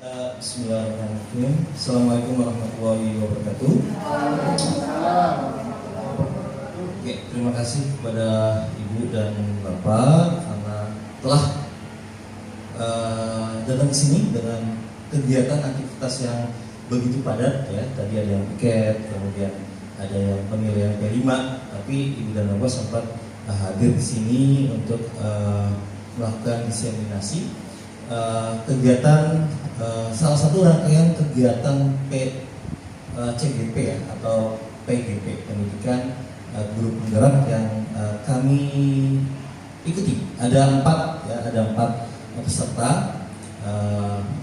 Bismillahirrahmanirrahim. Assalamualaikum warahmatullahi wabarakatuh. Oke, terima kasih kepada Ibu dan Bapak karena telah datang ke sini dengan kegiatan aktivitas yang begitu padat ya. Tadi ada yang piket, kemudian ada yang penilaian P5, tapi Ibu dan Bapak sempat hadir di sini untuk melakukan diseminasi kegiatan salah satu rangkaian kegiatan CGP ya atau PGP, pendidikan guru penggerak yang kami ikuti. Ada empat peserta,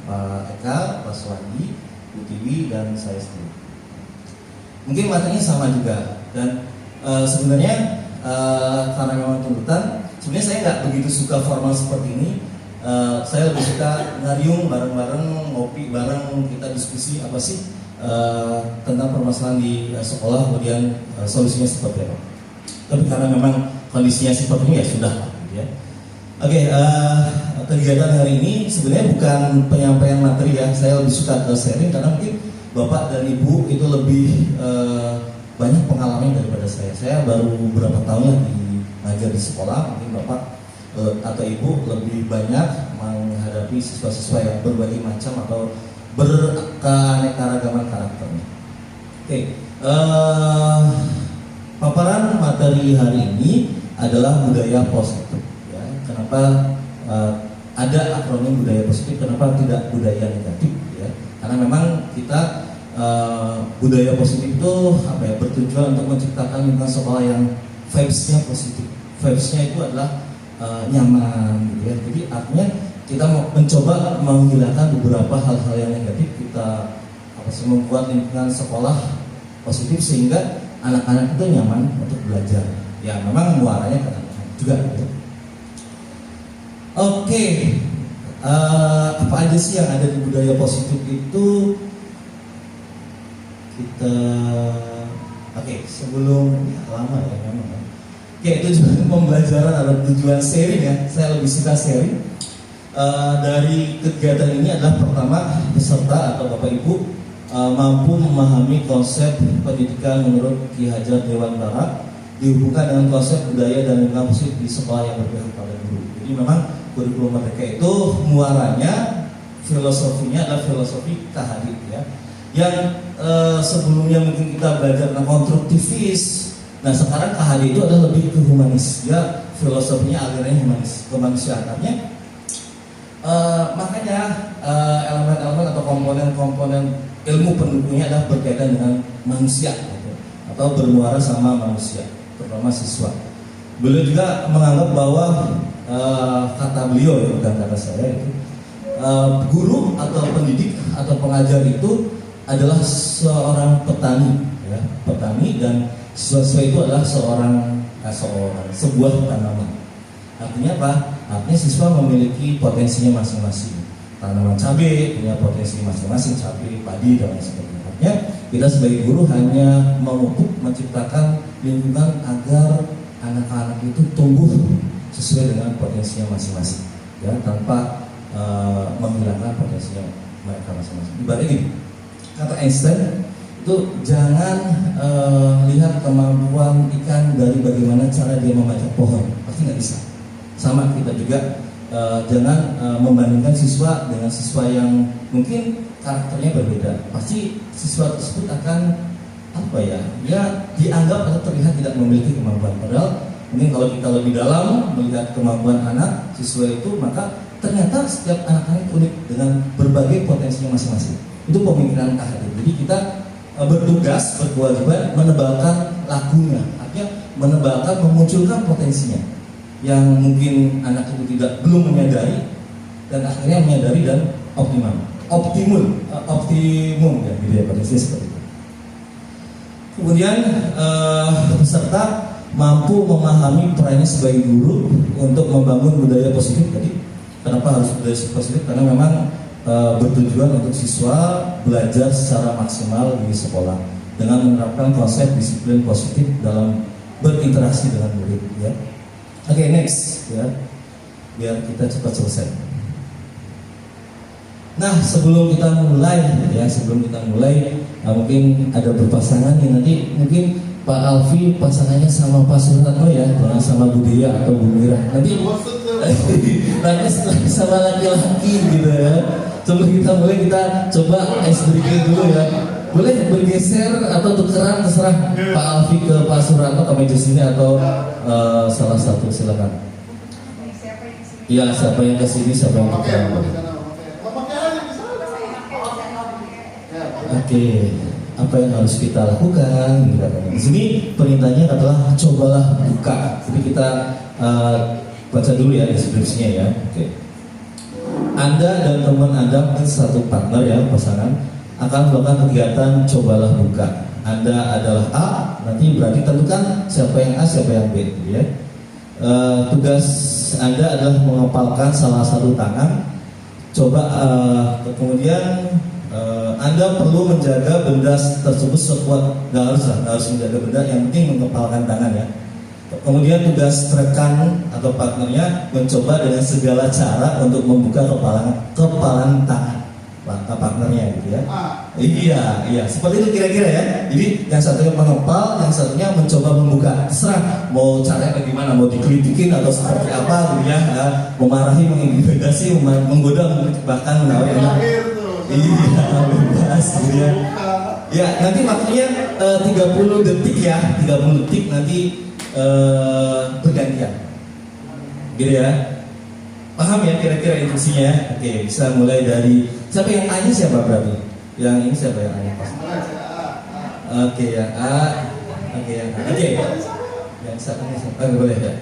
Pak Eka, Pak Suwandi, Bu Tiwi, dan saya sendiri. Mungkin materinya sama juga dan sebenarnya karena memang tuntutan, sebenarnya saya nggak begitu suka formal seperti ini. Saya lebih suka ngariung bareng-bareng, ngopi bareng, kita diskusi apa sih tentang permasalahan di sekolah, kemudian solusinya seperti apa. Tapi karena memang kondisinya seperti ini ya sudah ya. Oke, kegiatan hari ini sebenarnya bukan penyampaian materi ya. Saya lebih suka ke sharing karena mungkin Bapak dan Ibu itu lebih banyak pengalaman daripada saya. Saya baru beberapa tahun ngajar di sekolah, mungkin Bapak atau Ibu lebih banyak menghadapi siswa-siswa yang berbagai macam atau beraneka-ragaman karakternya. Oke, paparan materi hari ini adalah budaya positif. Ya. Kenapa ada akronim budaya positif? Kenapa tidak budaya negatif? Ya. Karena memang kita budaya positif itu bertujuan untuk menciptakan lingkungan sekolah yang vibes-nya positif. Vibes-nya itu adalah nyaman gitu ya. Jadi artinya kita mau mencoba menghilangkan beberapa hal-hal yang negatif, kita membuat lingkungan sekolah positif sehingga anak-anak itu nyaman untuk belajar. Ya memang muaranya ke anak-anak juga gitu. Oke, apa aja sih yang ada di budaya positif itu? Kita sebelum lama ya memang. Oke, tujuan pembelajaran atau tujuan sharing ya, saya lebih suka sharing. Dari kegiatan ini adalah pertama, peserta atau Bapak Ibu mampu memahami konsep pendidikan menurut Ki Hajar Dewantara dihubungkan dengan konsep budaya dan lingkungan positif di sekolah yang berpihak pada guru. Jadi memang kurikulum mereka itu muaranya, filosofinya adalah filosofi Kahadit ya. Yang sebelumnya mungkin kita belajar tentang konstruktivis. Nah sekarang KHD itu adalah lebih ke humanis, ya filosofinya alirannya humanis, kemanusiaannya. Makanya elemen-elemen atau komponen-komponen ilmu pendukungnya adalah berkaitan dengan manusia gitu, atau bermuara sama manusia, terutama siswa. Beliau juga menganggap bahwa kata beliau ya, bukan kata saya itu, guru atau pendidik atau pengajar itu adalah seorang petani, ya, petani dan siswa itu adalah sebuah tanaman. Artinya apa? Artinya siswa memiliki potensinya masing-masing. Tanaman cabai punya potensi masing-masing, cabai, padi dan lain sebagainya. Artinya kita sebagai guru hanya memupuk, menciptakan lingkungan agar anak-anak itu tumbuh sesuai dengan potensinya masing-masing, ya, tanpa menghilangkan potensinya mereka masing-masing. Ibaratnya gini, kata Einstein itu jangan lihat kemampuan ikan dari bagaimana cara dia membaca pohon, pasti nggak bisa. Sama kita juga jangan membandingkan siswa dengan siswa yang mungkin karakternya berbeda. Pasti siswa tersebut akan dia dianggap atau terlihat tidak memiliki kemampuan. Padahal mungkin kalau kita lebih dalam melihat kemampuan anak siswa itu, maka ternyata setiap anak-anak unik dengan berbagai potensinya masing-masing. Itu pemikiran Kahadit. Jadi kita bertugas, berkewajiban menebalkan lakunya, artinya menebalkan, memunculkan potensinya yang mungkin anak itu belum menyadari dan akhirnya menyadari dan optimum ya, gitu ya, potensinya seperti itu. Kemudian peserta mampu memahami perannya sebagai guru untuk membangun budaya positif tadi. Kenapa harus budaya positif? Karena memang bertujuan untuk siswa belajar secara maksimal di sekolah dengan menerapkan konsep disiplin positif dalam berinteraksi dengan murid ya. Oke, next ya, biar kita cepat selesai. Nah, sebelum kita mulai, mungkin ada berpasangan yang nanti mungkin Pak Alfi pasangannya sama Pak Suratno ya, jangan sama Bu Dia atau Bu Mira. Nanti sama laki-laki gitu ya. Sebelum kita mulai, kita coba ice breaking dulu ya. Boleh bergeser atau tukeran, terserah Pak Alfi ke Pak Suratno ke meja sini atau salah satu, silakan. Iya, siapa yang kesini, siapa yang ke Oke, apa yang harus kita lakukan? Di sini perintahnya adalah cobalah buka. Jadi kita baca dulu ya deskripsinya ya. Oke. Anda dan teman Anda satu partner ya, pasangan akan melakukan kegiatan cobalah buka. Anda adalah A, nanti berarti tentukan siapa yang A, siapa yang B, gitu ya. Tugas Anda adalah mengepalkan salah satu tangan. Coba kemudian Anda perlu menjaga benda tersebut sekuat, nggak harus menjaga benda, yang penting mengepalkan tangan ya. Kemudian tugas rekan atau partnernya mencoba dengan segala cara untuk membuka kepalan tangan partnernya gitu ya. Iya, seperti itu kira-kira ya. Jadi yang satunya mengepal, yang satunya mencoba membuka. Terserah mau caranya bagaimana, mau dikelitikin atau seperti apa gitu ya. Memarahi, mengintimidasi, menggoda, bahkan menawar. Iya, bebas gitu ya. Ya, nanti waktunya 30 detik ya, 30 detik nanti bergantian. Gitu ya. Paham ya kira-kira instruksinya? Oke, bisa mulai dari siapa yang A-nya siapa berarti? Yang ini siapa yang A-nya pas? Oke, yang A. Oke, yang A. Oke. Yang satunya siapa? Boleh ya.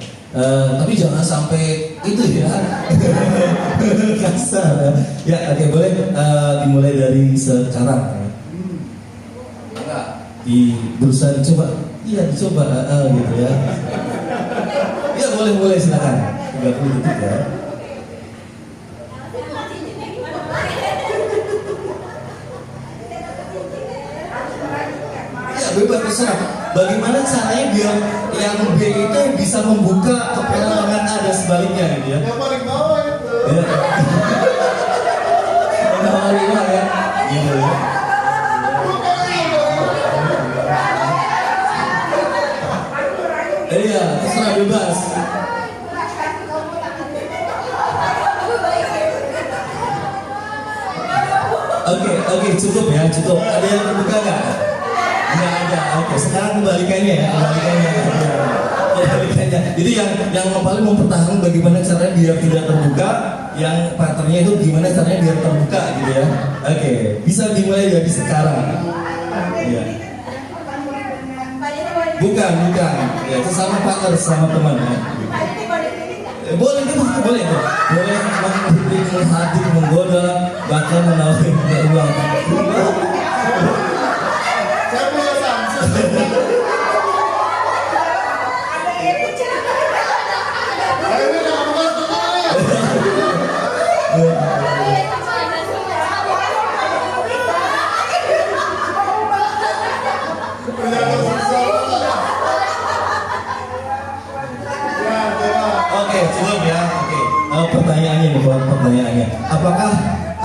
Tapi jangan sampai itu ya. Kasar ya. Oke, boleh dimulai dari sekarang. Enggak, berusaha dicoba. Iya, dicoba gitu ya. Ya, boleh silakan. 30 detik ya. Ya, bebas terserah. Bagaimana caranya biar yang B itu bisa membuka kepalan tangan A dan sebaliknya gitu ya. Yang paling bawah itu. Ya. Yang paling bawah ya. Gitu ya. Iya, terserah bebas. Oke, cukup ya, cukup. Ada yang terbuka nggak? Nggak ada. Oke, sekarang kebalikannya ya, kebalikannya. Jadi yang paling mempertahankan bagaimana caranya biar tidak terbuka, yang partnernya itu gimana caranya biar terbuka gitu ya. Oke, bisa dimulai dari sekarang. Iya. Bukan. Ya, itu sama partner, sama teman ya. Boleh tuh. Boleh menghadir, menggoda, bahkan menawarkan uang. Saya punya Samsung. Ini jangan Oke, cukup ya. Oke. Pertanyaannya. Apakah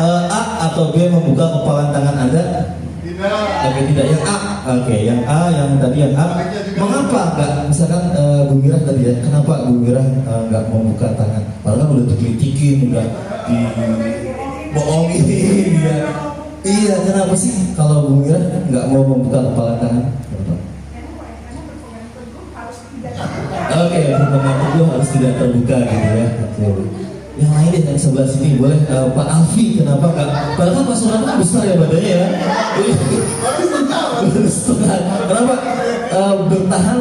A atau B membuka kepalan tangan Anda? Tidak. Oke, tidak. Yang A. Oke, yang A, yang tadi yang A. Mengapa enggak? Misalkan Bu Mira tadi ya. Kenapa Bu Mira enggak membuka tangan? Padahal udah dikritikin, udah dibohongin ya. Iya, kenapa sih kalau Bu Mira enggak mau membuka kepalan tangan? Oke, pertemuan itu harus tidak terbuka gitu ya. Oke. Yang lain deh, yang sebelah sini boleh Pak Alfi, kenapa enggak? Padahal Pak Suratno kan besar ya badannya ya. Setengah. Kenapa bertahan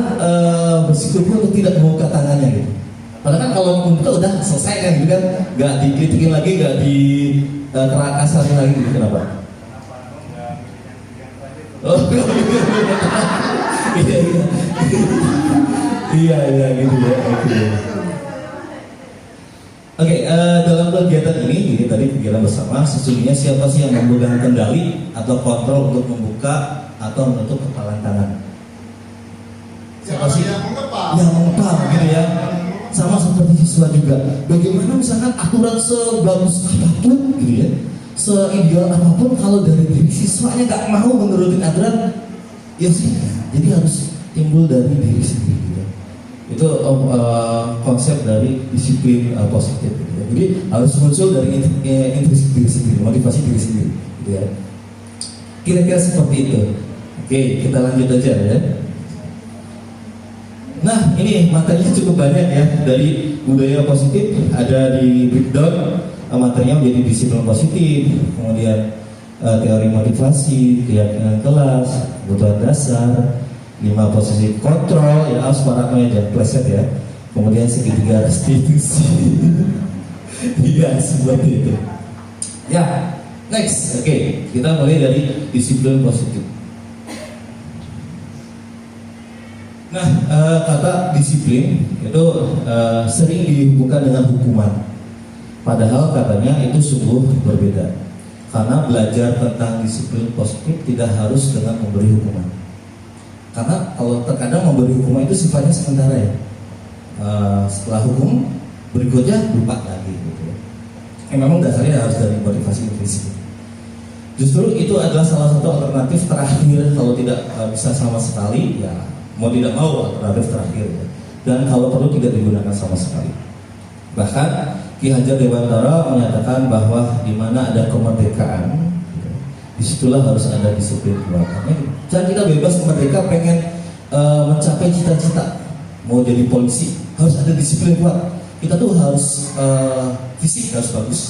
bersikukuh untuk tidak membuka tangannya gitu? Padahal kan kalau membuka udah selesai kan gitu kan, nggak dikritikin lagi, nggak di kerakasarin lagi gitu. Kenapa? Oh, iya gitu ya. Oke, dalam kegiatan ini, jadi tadi kegiatan bersama, sesungguhnya siapa sih yang memegang kendali atau kontrol untuk membuka atau menutup kepalan tangan? Siapa sih? Yang mengepal gitu ya. Sama seperti siswa juga. Bagaimana misalkan aturan sebagus apapun gitu ya, seideal apapun kalau dari diri siswanya nggak mau menurutin aturan, ya sih. Jadi harus timbul dari diri sendiri. Gitu. Itu konsep dari disiplin positif. Gitu. Jadi harus muncul dari intrinsik diri sendiri, motivasi diri sendiri. Gitu ya. Kira-kira seperti itu. Oke, kita lanjut aja ya. Nah, ini materinya cukup banyak ya. Dari budaya positif ada di breakdown materinya menjadi disiplin positif, kemudian teori motivasi, keyakinan kelas, kebutuhan dasar, 5 posisi kontrol, ya harus paranoia jangan pleset ya. Kemudian segitiga restitusi. Iya, seperti itu. Ya, next. Oke, kita mulai dari disiplin positif. Nah, kata disiplin itu sering dihubungkan dengan hukuman. Padahal katanya itu sungguh berbeda. Karena belajar tentang disiplin positif tidak harus dengan memberi hukuman. Karena kalau terkadang memberi hukuman itu sifatnya sementara ya. Setelah hukum berikutnya lupa lagi gitu. Memang dasarnya harus dari motivasi intrinsik. Justru itu adalah salah satu alternatif terakhir kalau tidak bisa sama sekali ya. Mau tidak mau alternatif terakhir ya. Dan kalau perlu tidak digunakan sama sekali. Bahkan Ki Hajar Dewantara menyatakan bahwa di mana ada kemerdekaan, disitulah harus ada disiplin kuat. Dan kita bebas merdeka pengen mencapai cita-cita, mau jadi polisi harus ada disiplin kuat. Kita tuh harus fisik harus bagus,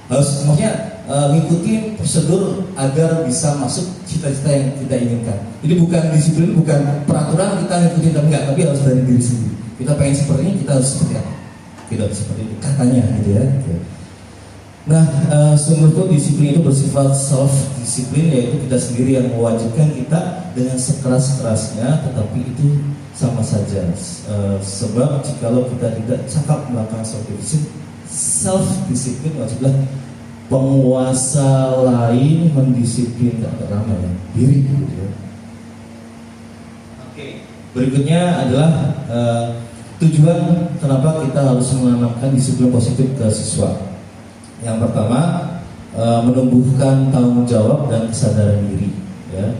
harus maksudnya ngikutin prosedur agar bisa masuk cita-cita yang kita inginkan. Jadi bukan disiplin, bukan peraturan kita ngikutin tapi harus dari diri sendiri. Kita pengen seperti ini, kita harus seperti apa? Tidak seperti itu katanya gitu ya. Nah, sungguh disiplin itu bersifat self disiplin, yaitu kita sendiri yang mewajibkan kita dengan sekeras-kerasnya, tetapi itu sama saja. Sebab jikalau kita tidak cakap melakukan self disiplin wajiblah penguasa lain mendisiplinkan diri gitu ya. Oke, berikutnya adalah tujuan kenapa kita harus menanamkan disiplin positif ke siswa. Yang pertama, menumbuhkan tanggung jawab dan kesadaran diri ya.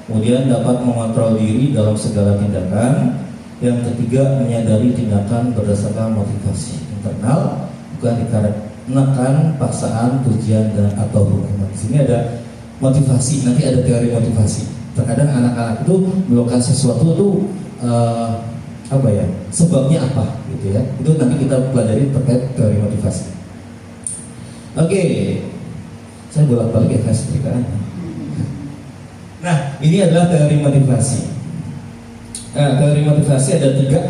Kemudian dapat mengontrol diri dalam segala tindakan. Yang ketiga, menyadari tindakan berdasarkan motivasi internal, bukan dikarenakan paksaan, pujian dan atau hukuman. Di sini ada motivasi, nanti ada teori motivasi. Terkadang anak-anak itu melakukan sesuatu itu apa ya? Sebabnya apa gitu ya. Itu nanti kita pelajari terkait teori motivasi. Oke. Saya bolak-balik ya setrikaan. Nah, ini adalah teori motivasi. Nah, teori motivasi ada 3.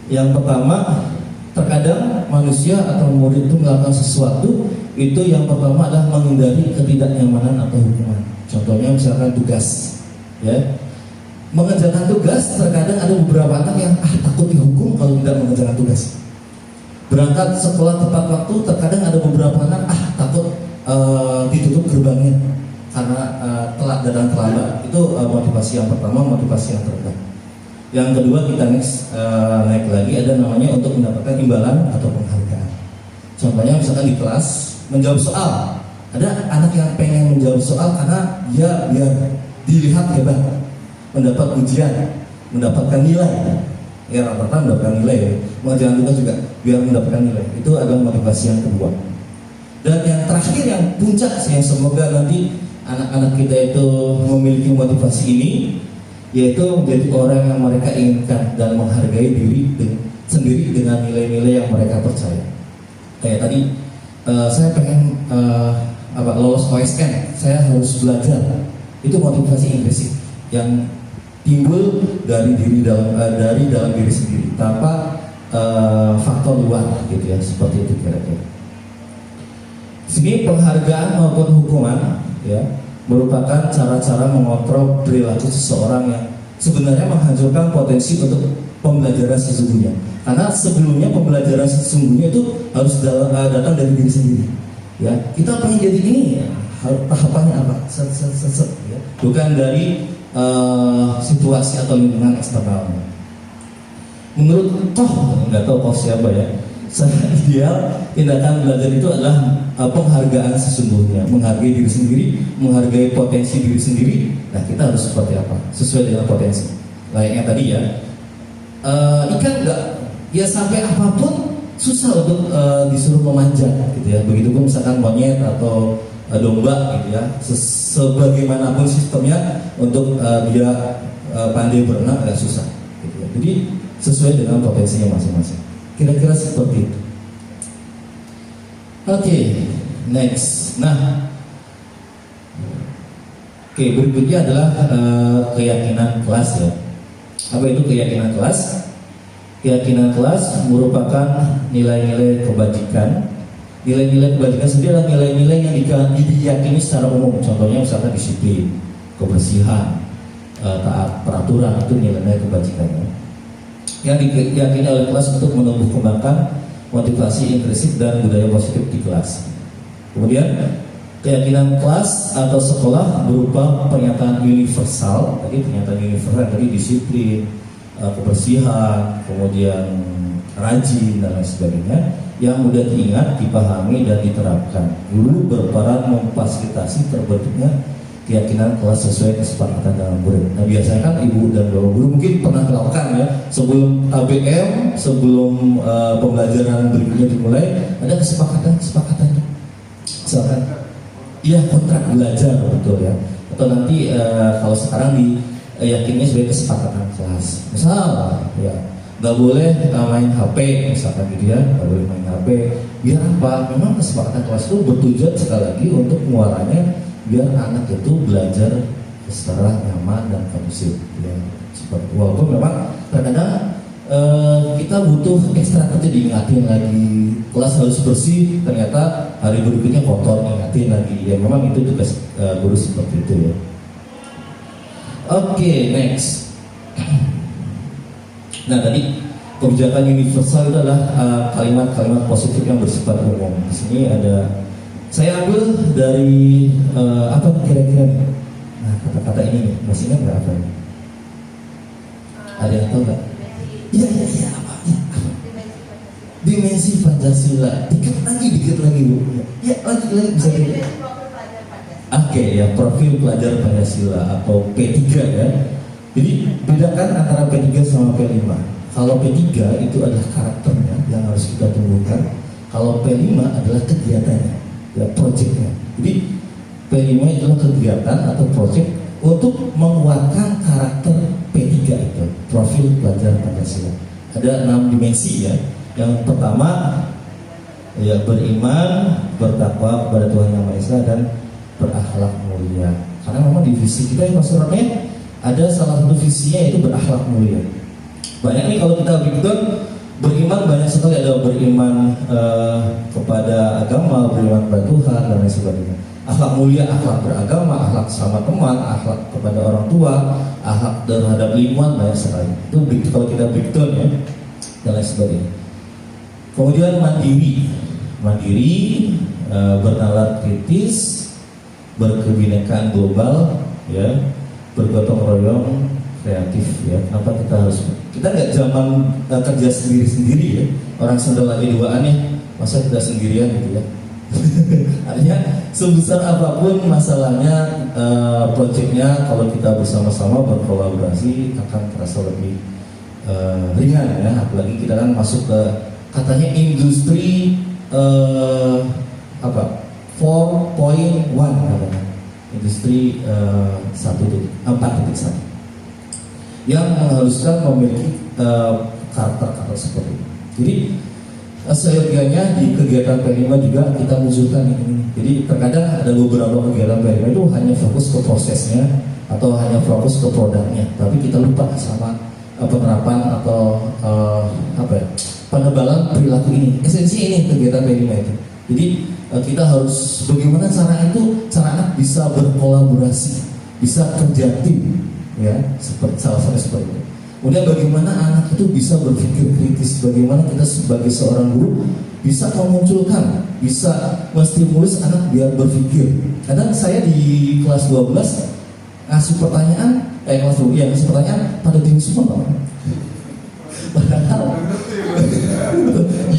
Yang pertama, terkadang manusia atau murid itu melakukan sesuatu itu yang pertama adalah menghindari ketidaknyamanan atau hukuman. Contohnya misalkan tugas, ya. Mengerjakan tugas terkadang ada beberapa anak yang takut dihukum kalau tidak mengerjakan tugas. Berangkat sekolah tepat waktu terkadang ada beberapa anak takut ditutup gerbangnya karena telat datang terlambat. Itu motivasi yang pertama, motivasi yang terendah. Yang kedua kita naik lagi ada namanya untuk mendapatkan imbalan atau penghargaan. Contohnya misalkan di kelas menjawab soal, ada anak yang pengen menjawab soal karena dia biar dilihat hebat, mendapat ujian, mendapatkan nilai. Ya rata-rata mendapatkan nilai ya. Mengerjakan tugas juga biar mendapatkan nilai. Itu adalah motivasi yang kedua. Dan yang terakhir yang puncak yang semoga nanti anak-anak kita itu memiliki motivasi ini, yaitu menjadi orang yang mereka inginkan dan menghargai diri sendiri dengan nilai-nilai yang mereka percaya. Kayak tadi saya pengen lolos OSN, saya harus belajar. Itu motivasi intrinsik yang timbul dari dalam diri sendiri tanpa faktor luar gitu ya, seperti itu kira-kira. Sini penghargaan maupun hukuman ya merupakan cara-cara mengontrol perilaku seseorang yang sebenarnya menghancurkan potensi untuk pembelajaran sesungguhnya. Karena sebelumnya pembelajaran sesungguhnya itu harus datang dari diri sendiri. Ya, kita pengen jadi ini, ya, tahapannya apa? Ya. Bukan dari situasi atau lingkungan eksternalnya. Menurut nggak tahu siapa ya, Secara ideal, tindakan belajar itu adalah penghargaan sesungguhnya, menghargai diri sendiri, menghargai potensi diri sendiri. Nah, kita harus seperti apa? Sesuai dengan potensi. Layaknya tadi ya, ikan nggak, ya sampai apapun susah untuk disuruh memanjat, gitu ya. Begitupun misalkan monyet atau domba, gitu ya. Sebagaimanapun sistemnya untuk dia pandai berenang agak susah, gitu ya. Jadi sesuai dengan potensinya masing-masing. Kira-kira seperti itu. Oke, next. Nah, berikutnya adalah keyakinan kelas ya. Apa itu keyakinan kelas? Keyakinan kelas merupakan nilai-nilai kebajikan. Nilai-nilai kebajikan sendiri adalah nilai-nilai yang diyakini secara umum. Contohnya misalkan disiplin, kebersihan, taat peraturan, itu nilai-nilai kebajikannya. Yang diyakini oleh kelas untuk menumbuh kembangkan motivasi intrinsik dan budaya positif di kelas. Kemudian keyakinan kelas atau sekolah berupa pernyataan universal. Tadi pernyataan universal tadi disiplin, kebersihan, kemudian rajin dan lain sebagainya, yang mudah diingat, dipahami dan diterapkan. Guru berperan memfasilitasi terbentuknya keyakinan kelas sesuai kesepakatan dalam murid. Nah, biasanya kan ibu dan bapak guru mungkin pernah melakukan ya, sebelum ABM, sebelum pembelajaran berikutnya dimulai, ada kesepakatan. Misalkan, iya kontrak belajar, betul ya. Atau nanti kalau sekarang diyakini sebagai kesepakatan kelas. Misal, ya nggak boleh main HP, misalkan gitu ya, nggak boleh main HP. Biar apa? Memang kesepakatan kelas itu bertujuan sekali lagi untuk muaranya biar anak itu belajar secara nyaman dan kondusif ya. Seperti walaupun memang terkadang kita butuh ekstra kerja, diingatin lagi kelas harus bersih, ternyata hari berikutnya kotor, ingatin lagi ya. Memang itu tugas guru seperti itu ya. Oke, next. Nah, tadi kebijakan universal itu adalah kalimat-kalimat positif yang bersifat umum. Di sini ada, saya ambil dari apa kira-kira nih? Nah, kata-kata ini nih, masih ingat nggak apa ini? Ada yang tahu nggak? Iya, apa? Dimensi Pancasila. Dikit lagi Bu. Ya, lagi bisa gitu. Oke, ya, profil pelajar Pancasila atau P3 ya. Jadi bedakan antara P3 sama P5. Kalau P3 itu adalah karakternya yang harus kita tumbuhkan. Kalau P5 adalah kegiatannya, ya, proyeknya. Jadi P5 adalah kegiatan atau proyek untuk menguatkan karakter P3 itu, profil pelajar Pancasila. Ada 6 dimensi ya. Yang pertama ya, beriman, bertakwa kepada Tuhan Yang Maha Esa dan berakhlak mulia. Karena memang di visi kita yang maksudnya ada salah satu visinya yaitu berakhlak mulia. Banyak nih kalau kita breakdown, beriman banyak sekali, ada beriman kepada agama, beriman kepada Tuhan dan lain sebagainya. Akhlak mulia, akhlak beragama, akhlak sama teman, akhlak kepada orang tua, akhlak terhadap lingkungan, banyak sekali. Itu kalau kita breakdown ya, dan lain sebagainya. Kemudian mandiri, bernalar kritis, berkebinekaan global, ya, bergotong royong, kreatif ya. Kenapa kita nggak zaman kerja sendiri ya, orang sendal lagi duaan ya, masa kita sendirian gitu ya. Artinya sebesar apapun masalahnya, proyeknya, kalau kita bersama-sama berkolaborasi akan terasa lebih ringan ya. Apalagi kita kan masuk ke katanya industri 4.1 katanya, industri 4.1 yang mengharuskan memiliki karakter seperti ini. Jadi seyogianya di kegiatan P5 juga kita munculkan ini. Jadi terkadang ada beberapa kegiatan P5 itu hanya fokus ke prosesnya atau hanya fokus ke produknya, tapi kita lupa sama penerapan atau penebalan perilaku ini. Esensi ini kegiatan P5 itu. Jadi kita harus bagaimana cara anak bisa berkolaborasi, bisa kerja tim, ya, seperti salah satu seperti itu. Kemudian bagaimana anak itu bisa berpikir kritis, bagaimana kita sebagai seorang guru bisa memunculkan, bisa menstimulus anak biar berpikir. Kadang saya di kelas 12 ngasih pertanyaan, ngasih pertanyaan pada tim semua, padahal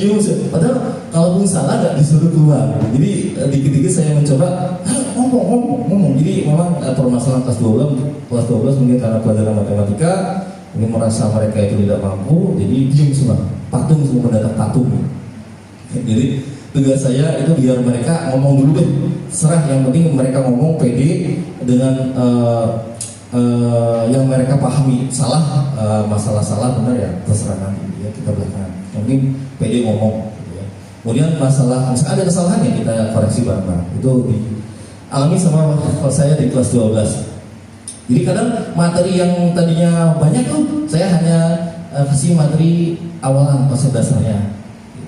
diem saja. Padahal kalaupun salah nggak disuruh keluar. Jadi dikit-dikit saya mencoba ngomong. Jadi memang permasalahan kelas 12 mungkin karena pelajaran matematika, mungkin merasa mereka itu tidak mampu, jadi diem semua, patung semua mendadak patung. Jadi tugas saya itu biar mereka ngomong dulu deh, serah, yang penting mereka ngomong pede dengan yang mereka pahami. Salah, masalah salah benar ya terserah nanti ya, kita belakangan. Mungkin pede ngomong gitu ya. Kemudian masalah misalnya ada kesalahan ya kita koreksi bareng-bareng. Itu dialami sama saya di kelas 12. Jadi kadang materi yang tadinya banyak tuh saya hanya kasih materi awalan konsep dasarnya.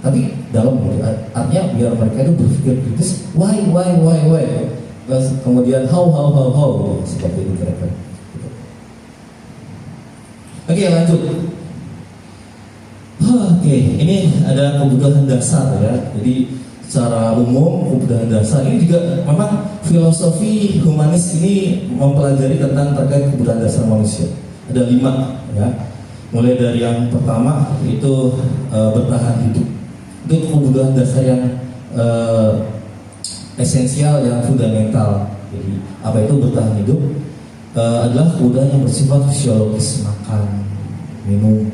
Tapi dalam gitu, artinya biar mereka itu berpikir kritis, why, terus kemudian how gitu, seperti itu kira-kira. Oke, lanjut. Oke, ini ada kebutuhan dasar ya. Jadi secara umum kebutuhan dasar ini juga memang filosofi humanis ini mempelajari tentang terkait kebutuhan dasar manusia. Ada 5 ya. Mulai dari yang pertama itu bertahan hidup. Itu kebutuhan dasar yang esensial, yang fundamental. Jadi apa itu bertahan hidup? Adalah kebutuhan yang bersifat fisiologis, makan, minum,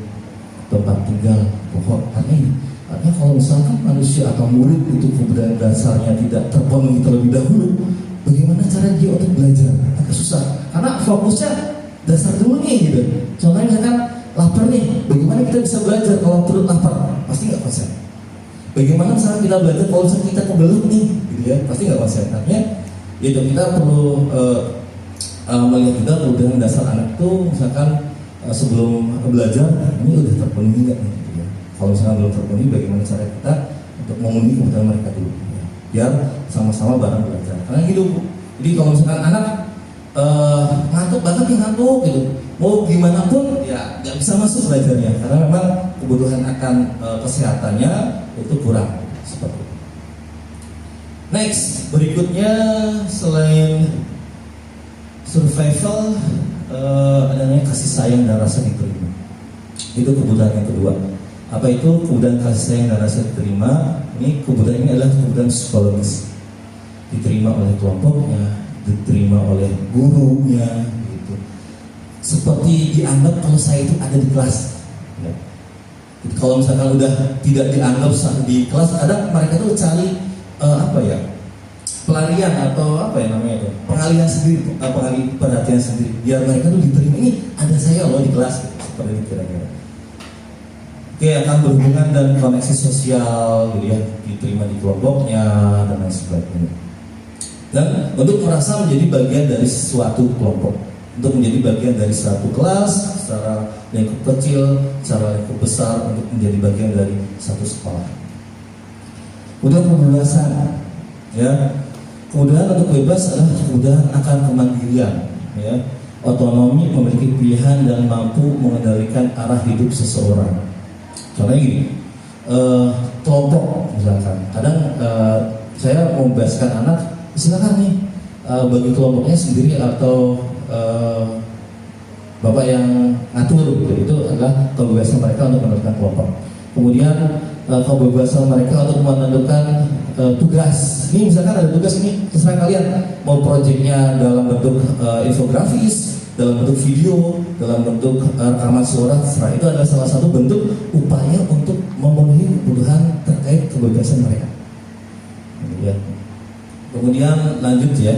tempat tinggal, pokok. Artinya kalau misalkan manusia atau murid itu kebutuhan dasarnya tidak terpenuhi terlebih dahulu, bagaimana cara dia untuk belajar? Agak susah, karena fokusnya dasar dulu nih gitu. Contohnya misalkan lapar nih, bagaimana kita bisa belajar kalau perut lapar? Pasti nggak konsen. Bagaimana misalkan kita belajar kalau misalkan kita kebelut nih, gitu ya? Pasti nggak konsen. Artinya itu kita perlu melihat juga kebutuhan dasar anak itu, misalkan sebelum belajar ini udah terpenuhi nggak nih? Gitu ya. Kalau misalkan belum terpenuhi, bagaimana cara kita untuk memenuhi kebutuhan mereka dulu, ya. Biar sama-sama bareng belajar. Karena gitu. Jadi kalau misalkan anak ngantuk banget nih, ngantuk gitu, mau gimana pun ya nggak bisa masuk belajarnya, karena memang kebutuhan akan kesehatannya itu kurang. Seperti itu. Next, berikutnya selain survival, adanya kasih sayang dan rasa diterima. Itu kebutuhan yang kedua. Apa itu kebutuhan kasih sayang dan rasa diterima? Ini kebutuhan ini adalah kebutuhan psikologis. Diterima oleh kelompoknya, diterima oleh gurunya, gitu. Seperti dianggap kalau saya itu ada di kelas. Ya. Kalau misalkan udah tidak dianggap di kelas, kadang mereka tuh cari pelarian atau apa ya namanya itu, pengalihan sendiri, pengalih perhatian sendiri, biar mereka tuh diterima, ini ada saya loh di kelas, seperti itu kira-kira. Oke, akan berhubungan dan koneksi sosial, gitu ya, diterima di kelompoknya dan lain sebagainya. Dan untuk merasa menjadi bagian dari suatu kelompok, untuk menjadi bagian dari suatu kelas, secara lingkup kecil, secara lingkup besar, untuk menjadi bagian dari satu sekolah. Kemudian kebebasan, ya. Kemudahan untuk bebas adalah kemudahan akan kemandirian, ya. Otonomi, memiliki pilihan dan mampu mengendalikan arah hidup seseorang. Contohnya gini, kelompok misalkan, kadang saya membebaskan anak, silakan nih bagi kelompoknya sendiri atau bapak yang ngatur gitu. Itu adalah kebebasan mereka untuk menentukan kelompok. Kemudian kebebasan mereka untuk menentukan tugas. Ini misalkan ada tugas ini, terserah kalian mau proyeknya dalam bentuk infografis, dalam bentuk video, dalam bentuk rekaman suara, terserah. Itu adalah salah satu bentuk upaya untuk memenuhi kebutuhan terkait kebebasan mereka. Kemudian lanjut ya.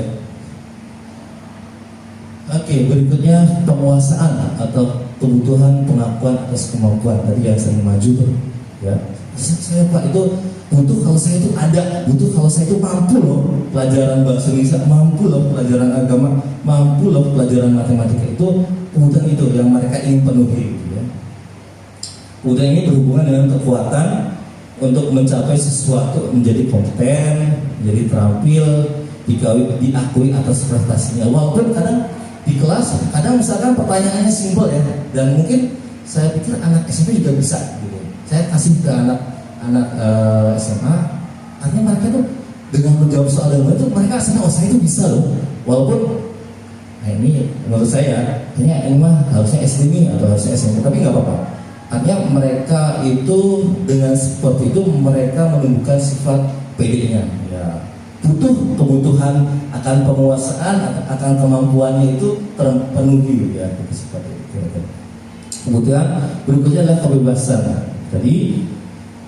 Oke, berikutnya penguasaan atau kebutuhan pengakuan atas kemampuan. Tadi yang saya maju tuh, ya. Saya Pak itu butuh kalau saya itu ada, butuh kalau saya itu mampu loh pelajaran bahasa Indonesia, mampu loh pelajaran agama, mampu loh pelajaran matematika. Itu kebutuhan itu yang mereka ingin penuhi, gitu ya. Kebutuhan ini berhubungan dengan kekuatan untuk mencapai sesuatu, menjadi kompeten, menjadi terampil, diakui atas prestasinya. Walaupun kadang di kelas, kadang misalkan pertanyaannya simpel ya, dan mungkin saya pikir anak SMP juga bisa, gitu. Saya kasih ke anak SMA, artinya mereka tuh dengan menjawab soal yang itu mereka aslinya saya itu bisa loh. Walaupun ini menurut saya, kayaknya ini mah harusnya SD nih atau harusnya SMP, tapi nggak apa-apa. Artinya mereka itu dengan seperti itu mereka menumbuhkan sifat PD-nya. Ya, kebutuhan akan penguasaan, akan kemampuannya itu terpenuhi ya, itu seperti itu. Kemudian berikutnya adalah kebebasan. Jadi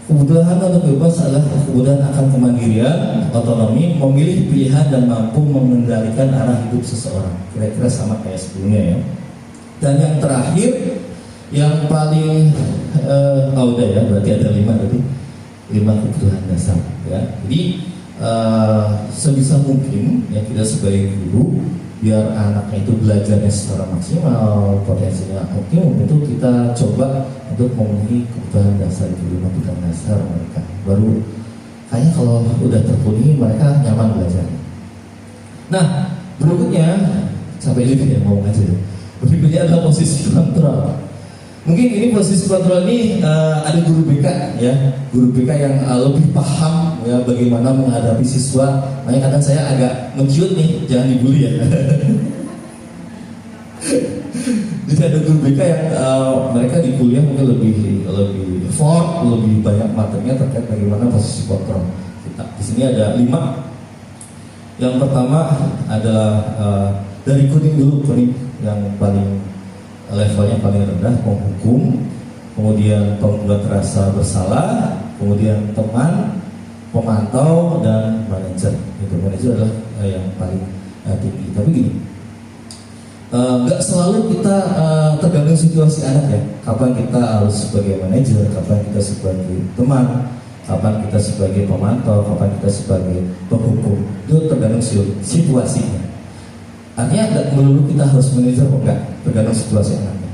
kebutuhan untuk bebas adalah kebutuhan akan kemandirian, otonomi, memilih pilihan dan mampu mengendalikan arah hidup seseorang. Kira-kira sama kayak sebelumnya ya. Dan yang terakhir, yang paling udah ya, berarti ada 5 tadi, 5 kebutuhan dasar ya. Jadi sebisa mungkin ya kita sebagai guru biar anaknya itu belajarnya secara maksimal, potensinya optimum, itu kita coba untuk memenuhi kebutuhan dasar itu, 5 kebutuhan dasar mereka. Baru kayaknya kalau udah terpenuhi mereka nyaman belajar. Nah berikutnya sampai ini ya ngomong aja. Berikutnya adalah posisi kontrol. Mungkin ini posisi kontrol ini ada guru BK ya, guru BK yang lebih paham ya bagaimana menghadapi siswa. Makanya kadang saya agak menciut nih, jangan dibully ya. Jadi ada guru BK yang mereka di kuliah mungkin lebih effort, lebih banyak materinya terkait bagaimana posisi kontrol. Di sini ada 5. Yang pertama adalah dari kuning dulu, kuning yang paling levelnya paling rendah, penghukum, kemudian pembuat rasa bersalah, kemudian teman, pemantau, dan manajer. Itu manajer adalah yang paling tinggi. Tapi gini, nggak selalu kita tergantung situasi anak ya. Kapan kita harus sebagai manajer, kapan kita sebagai teman, kapan kita sebagai pemantau, kapan kita sebagai penghukum. Itu tergantung situasinya. Artinya nggak melulu kita harus manajer, enggak, tergantung situasi anaknya.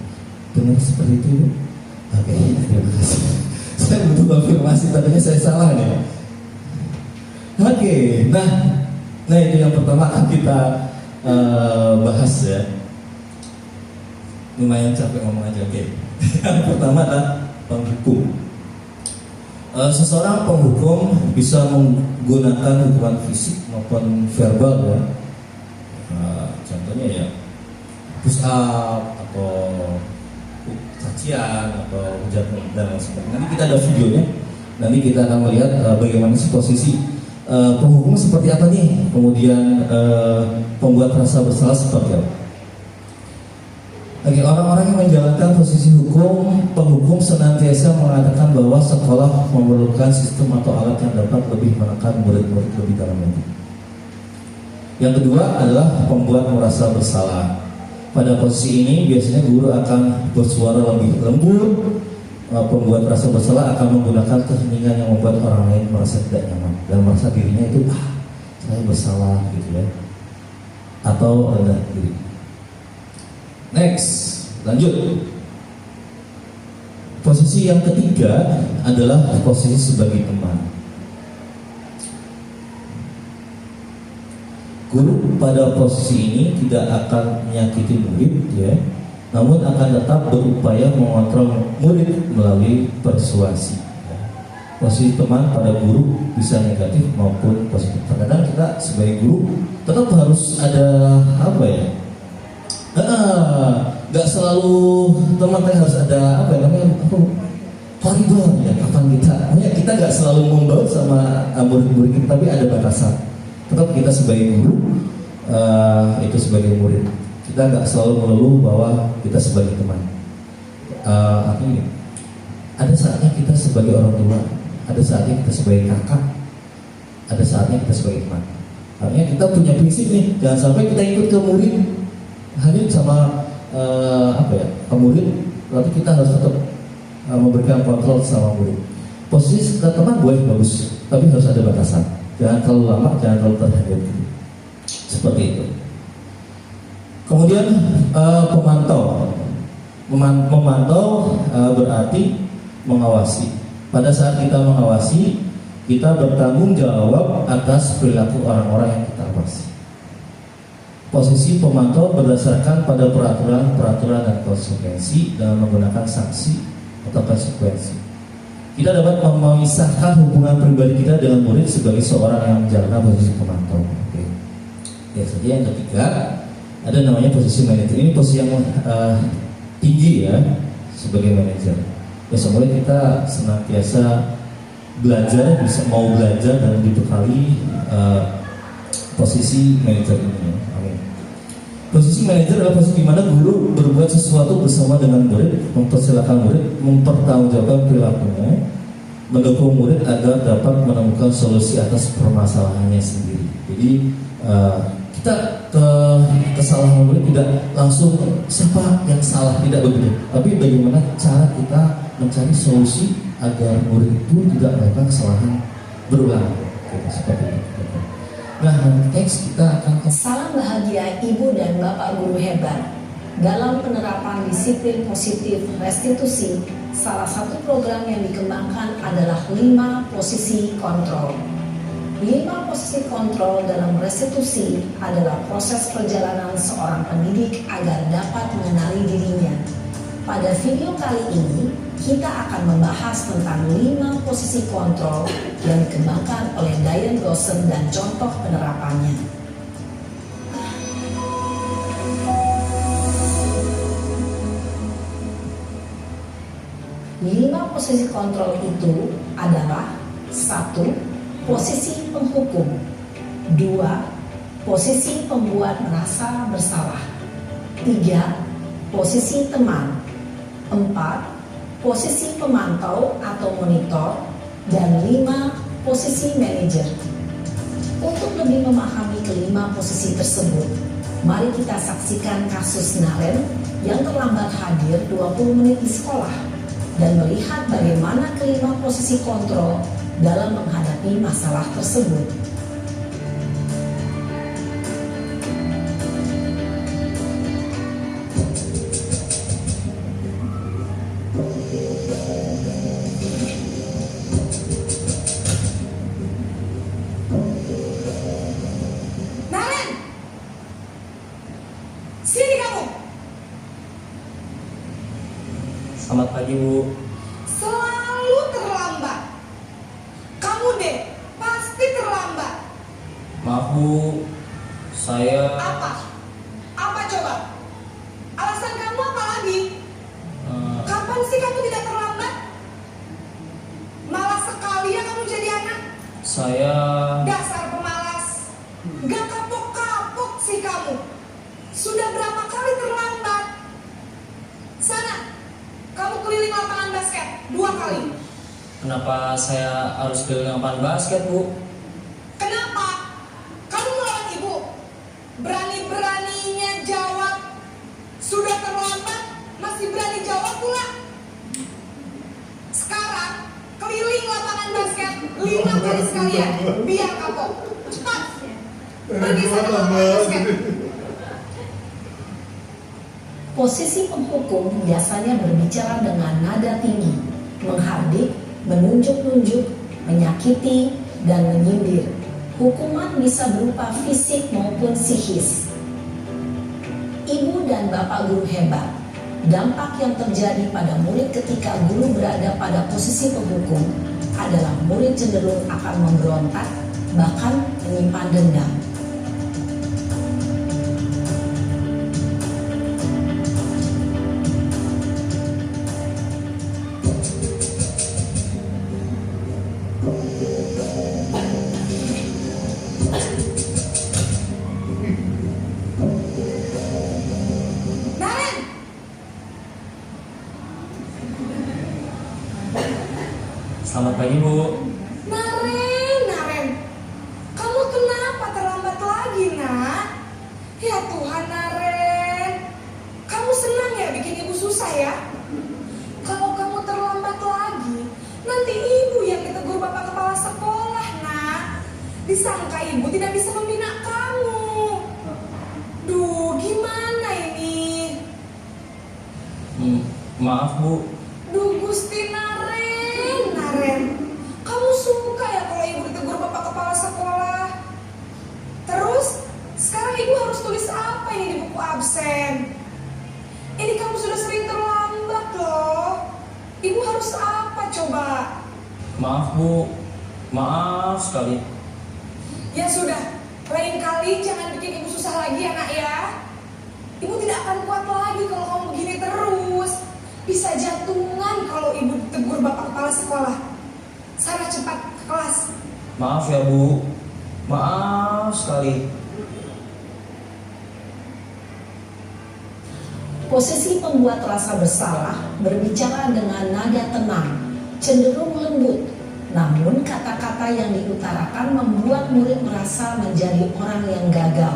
Benar seperti itu? Oke, terima kasih. Saya butuh konfirmasi, tadinya saya salah nih. Oke, nah itu yang pertama akan kita bahas ya. Lumayan capek ngomong aja, oke. Yang pertama adalah penghukum. Seseorang penghukum bisa menggunakan hukuman fisik maupun verbal ya. Contohnya ya push up atau cacian atau hujatan dan lain sebagainya. Nanti kita ada videonya. Nanti kita akan melihat bagaimana sih posisi penghukum seperti apa nih. Kemudian pembuat rasa bersalah seperti apa. Oke, orang-orang yang menjalankan posisi hukum, penghukum senantiasa mengatakan bahwa sekolah memerlukan sistem atau alat yang dapat lebih menekan murid-murid lebih dalam lagi. Yang kedua adalah pembuat merasa bersalah. Pada posisi ini biasanya guru akan bersuara lebih lembut. Pembuat merasa bersalah akan menggunakan keheningan yang membuat orang lain merasa tidak nyaman dan merasa dirinya itu saya bersalah gitu ya, atau rendah diri. Next, lanjut. Posisi yang ketiga adalah posisi sebagai teman. Guru pada posisi ini tidak akan menyakiti murid ya, namun akan tetap berupaya mengontrol murid melalui persuasi. Posisi teman pada guru bisa negatif maupun positif. Terkadang kita sebagai guru tetap harus ada apa ya? Gak selalu teman harus ada apa ya namanya koridor ya. Kapan kita gak selalu membaur sama murid-murid kita, tapi ada batasan. Tetap kita sebagai guru itu sebagai murid kita nggak selalu melulu bahwa kita sebagai teman. Artinya ada saatnya kita sebagai orang tua, ada saatnya kita sebagai kakak, ada saatnya kita sebagai teman. Artinya kita punya prinsip nih, jangan sampai kita ikut ke murid hanya sama ke murid, tapi kita harus tetap memberikan kontrol sama murid. Posisi ke teman boleh bagus, tapi harus ada batasan. Jangan terlalu lama, jangan terlalu terhadap. Seperti itu. Kemudian pemantau. Memantau berarti mengawasi. Pada saat kita mengawasi, kita bertanggung jawab atas perilaku orang-orang yang kita awasi. Posisi pemantau berdasarkan pada peraturan dan konsekuensi dalam menggunakan sanksi atau konsekuensi. Kita dapat memisahkan hubungan pribadi kita dengan murid sebagai seorang yang menjalankan posisi pemantau. Oke. Ya, saja yang ketiga ada namanya posisi manajer. Ini posisi yang tinggi ya sebagai manajer. besok mulai kita senantiasa belajar, bisa mau belajar dan dibekali posisi manajer ini. Amin. Posisi manajer adalah posisi di mana guru berbuat sesuatu bersama dengan murid, mempersilahkan murid, mempertanggungjawabkan perilakunya, mendukung murid agar dapat menemukan solusi atas permasalahannya sendiri. Jadi kita kesalahan murid tidak langsung siapa yang salah, tidak begitu, tapi bagaimana cara kita mencari solusi agar murid itu tidak melakukan kesalahan berulang. Seperti itu. Nah, next kita akan salam bahagia Ibu dan Bapak guru hebat. Dalam penerapan disiplin positif restitusi, salah satu program yang dikembangkan adalah 5 posisi kontrol. 5 posisi kontrol dalam restitusi adalah proses perjalanan seorang pendidik agar dapat mengenali dirinya. Pada video kali ini, kita akan membahas tentang 5 posisi kontrol yang dikembangkan oleh Diane Dawson dan contoh penerapannya. Lima posisi kontrol itu adalah 1. Posisi penghukum, 2. Posisi pembuat merasa bersalah, 3. Posisi teman, 4. Posisi pemantau atau monitor, dan 5. Posisi manajer. Untuk lebih memahami kelima posisi tersebut, mari kita saksikan kasus Naren yang terlambat hadir 20 menit di sekolah dan melihat bagaimana kelima posisi kontrol dalam menghadapi masalah tersebut. Naren, sini kamu. Selamat pagi, Bu. Selalu terlambat. Kamu deh, pasti terlambat. Maaf, Bu. Saya Apa coba? Alasan kamu apa lagi? Kapan sih kamu tidak terlambat? Malas sekali ya kamu jadi anak. saya Dasar pemalas. Gak kapok-kapok sih kamu. Sudah berapa kali terlambat? Sana, kamu keliling lapangan basket 2 kali. Kenapa saya harus keliling lapangan basket, Bu? Kenapa? Kamu melawan ibu. Berani-beraninya jawab. Sudah terlambat, masih berani jawab pula. Sekarang, keliling lapangan basket 5 kali sekalian. Biar kapok. Cepat. Pergi sana ke lapangan basket. Posisi penghukum biasanya berbicara dengan nada tinggi, menghardik, menunjuk-nunjuk, menyakiti, dan menyindir. Hukuman bisa berupa fisik maupun psikis. Ibu dan Bapak guru hebat, dampak yang terjadi pada murid ketika guru berada pada posisi penghukum adalah murid cenderung akan memberontak, bahkan menyimpan dendam. Naren, Selamat pagi, Bu. Naren, kamu kenapa terlambat lagi, nak? Ya Tuhan, Naren, kamu senang ya bikin ibu susah ya? Kalau kamu terlambat lagi, nanti ibu yang ditegur bapak kepala sekolah, nak. Disangka ibu tidak bisa membina kamu. Duh, gimana ini? Maaf, Bu. Duh, Gusti Naren, kamu suka ya kalau ibu ditegur bapak kepala sekolah? Terus, sekarang ibu harus tulis apa ini di buku absen? Ini kamu sudah sering terlambat loh. Ibu harus apa coba? Maaf, Bu. Maaf sekali. Ya sudah, lain kali jangan bikin ibu susah lagi ya nak ya. Ibu tidak akan kuat lagi kalau kamu begini terus. Bisa jantungan kalau ibu ditegur bapak kepala sekolah. Sana cepat ke kelas. Maaf ya Bu, maaf sekali. Posisi pembuat rasa bersalah berbicara dengan nada tenang, cenderung lembut. Namun kata-kata yang diutarakan membuat murid merasa menjadi orang yang gagal,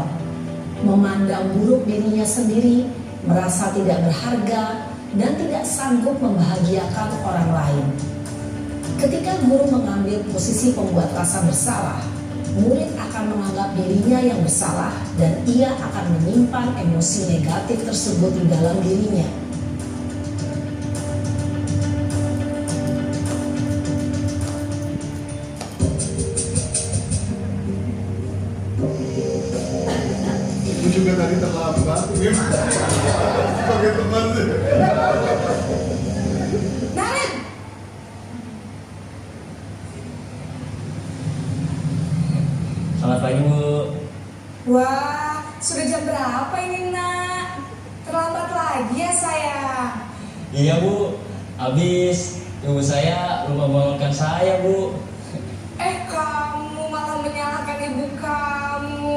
memandang buruk dirinya sendiri, merasa tidak berharga, dan tidak sanggup membahagiakan orang lain. Ketika guru mengambil posisi pembuat rasa bersalah, murid akan menganggap dirinya yang bersalah dan ia akan menyimpan emosi negatif tersebut di dalam dirinya. Ibu juga tadi terlambat. Sebagai teman sih. Naren, Selamat pagi Bu. wah, sudah jam berapa ini nak? Terlambat lagi ya sayang. Iya Bu, habis ibu saya lupa bangunkan saya Bu. Kamu malah menyalahkan ibu kamu.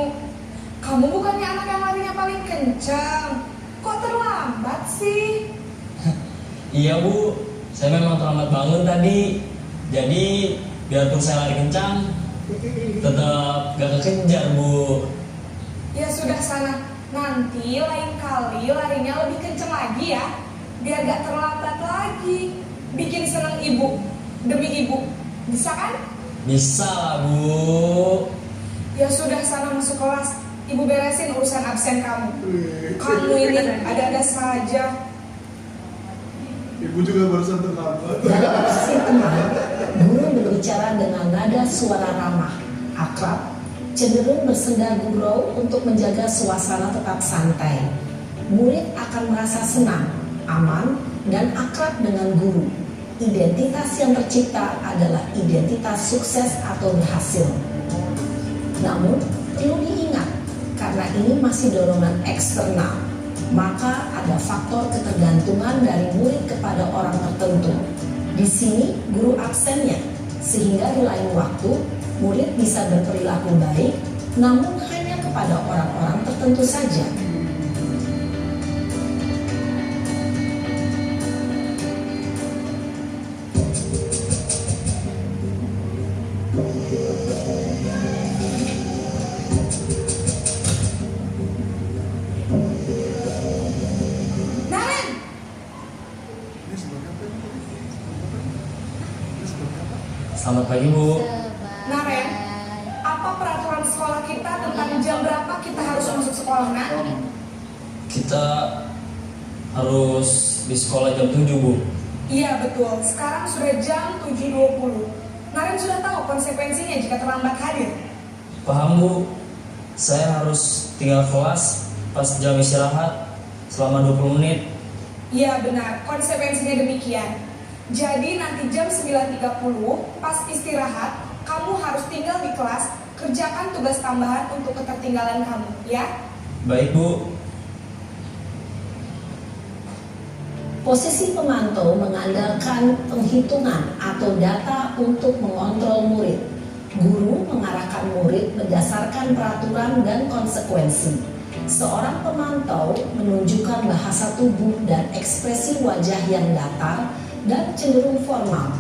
Kamu bukannya anak yang larinya paling kencang. Kok terlambat sih? Iya Bu, saya memang terlambat bangun tadi. Jadi biarpun saya lari kencang, tetap gak kekejar Bu. Ya sudah sana. Nanti lain kali larinya lebih kencang lagi ya. Biar gak terlambat lagi. Bikin senang ibu. Demi ibu. Bisa kan? Bisa lah Bu. Ya sudah sana masuk kelas. Ibu beresin urusan absen kamu. Kamu ini ada-ada saja. Ibu juga barusan terlambat. Dalam posisi tenang, guru berbicara dengan nada suara ramah, akrab, cenderung bersenda gurau untuk menjaga suasana tetap santai. Murid akan merasa senang, aman, dan akrab dengan guru. Identitas yang tercipta adalah identitas sukses atau berhasil. Namun, perlu diingat, karena ini masih dorongan eksternal, maka ada faktor ketergantungan dari murid kepada orang tertentu. Di sini guru absennya, sehingga di lain waktu murid bisa berperilaku baik, namun hanya kepada orang-orang tertentu saja. Naren, Ini sebagai apa ini? Ini sebagai apa? Selamat pagi Bu. Naren, apa peraturan sekolah kita tentang jam berapa kita harus masuk sekolah, nak? Kita harus di sekolah jam 7 Bu. Iya betul, sekarang sudah jam 7.20. Naren sudah tahu konsekuensinya jika terlambat hadir. Paham Bu, saya harus tinggal kelas pas jam istirahat selama 20 menit. Iya benar, konsekuensinya demikian. Jadi nanti jam 9.30 pas istirahat, kamu harus tinggal di kelas, kerjakan tugas tambahan untuk ketertinggalan kamu, ya? Baik Bu. Posisi pemantau mengandalkan penghitungan atau data untuk mengontrol murid. Guru mengarahkan murid berdasarkan peraturan dan konsekuensi. Seorang pemantau menunjukkan bahasa tubuh dan ekspresi wajah yang datar dan cenderung formal.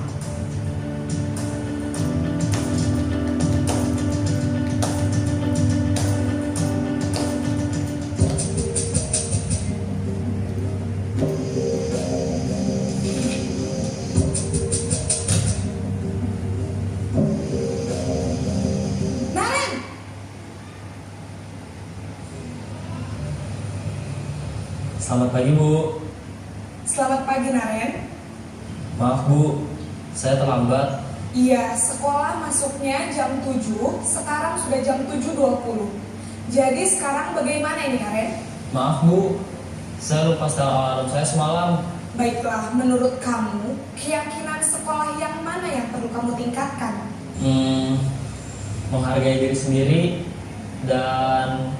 Naren, Selamat pagi Bu. selamat pagi Naren. Maaf Bu, saya terlambat. Iya, sekolah masuknya jam 7, sekarang sudah jam 7.20. Jadi sekarang bagaimana ini Naren? Maaf Bu, saya lupa setel alarm saya semalam. Baiklah, menurut kamu, keyakinan sekolah yang mana yang perlu kamu tingkatkan? Menghargai diri sendiri dan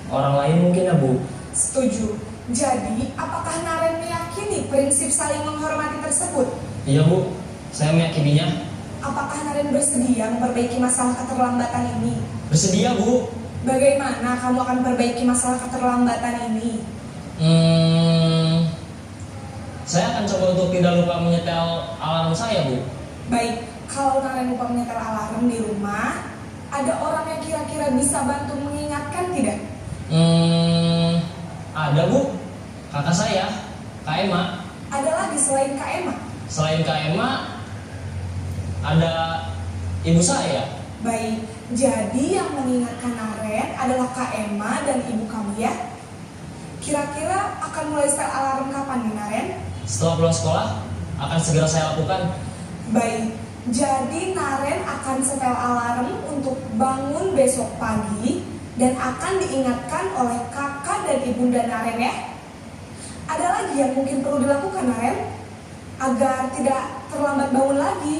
orang lain mungkin ya Bu. Setuju. Jadi, apakah Naren meyakini prinsip saling menghormati tersebut? Iya Bu, saya meyakininya. Apakah Naren bersedia memperbaiki masalah keterlambatan ini? Bersedia Bu. Bagaimana kamu akan perbaiki masalah keterlambatan ini? Saya akan coba untuk tidak lupa menyetel alarm saya Bu. Baik, kalau Naren lupa menyetel alarm di rumah, ada orang yang kira-kira bisa bantu mengingatkan tidak? Ada Bu, kakak saya, Kak Emma. Ada lagi selain Kak Emma? Selain Kak Emma, ada ibu saya. Baik, jadi yang mengingatkan Naren adalah Kak Emma dan ibu kamu ya? Kira-kira akan mulai setel alarm kapan nih Naren? Setelah pulang sekolah, akan segera saya lakukan. Baik, jadi Naren akan setel alarm untuk bangun besok pagi dan akan diingatkan oleh kakak dan ibunda Naren ya. Ada lagi yang mungkin perlu dilakukan Naren agar tidak terlambat bangun lagi?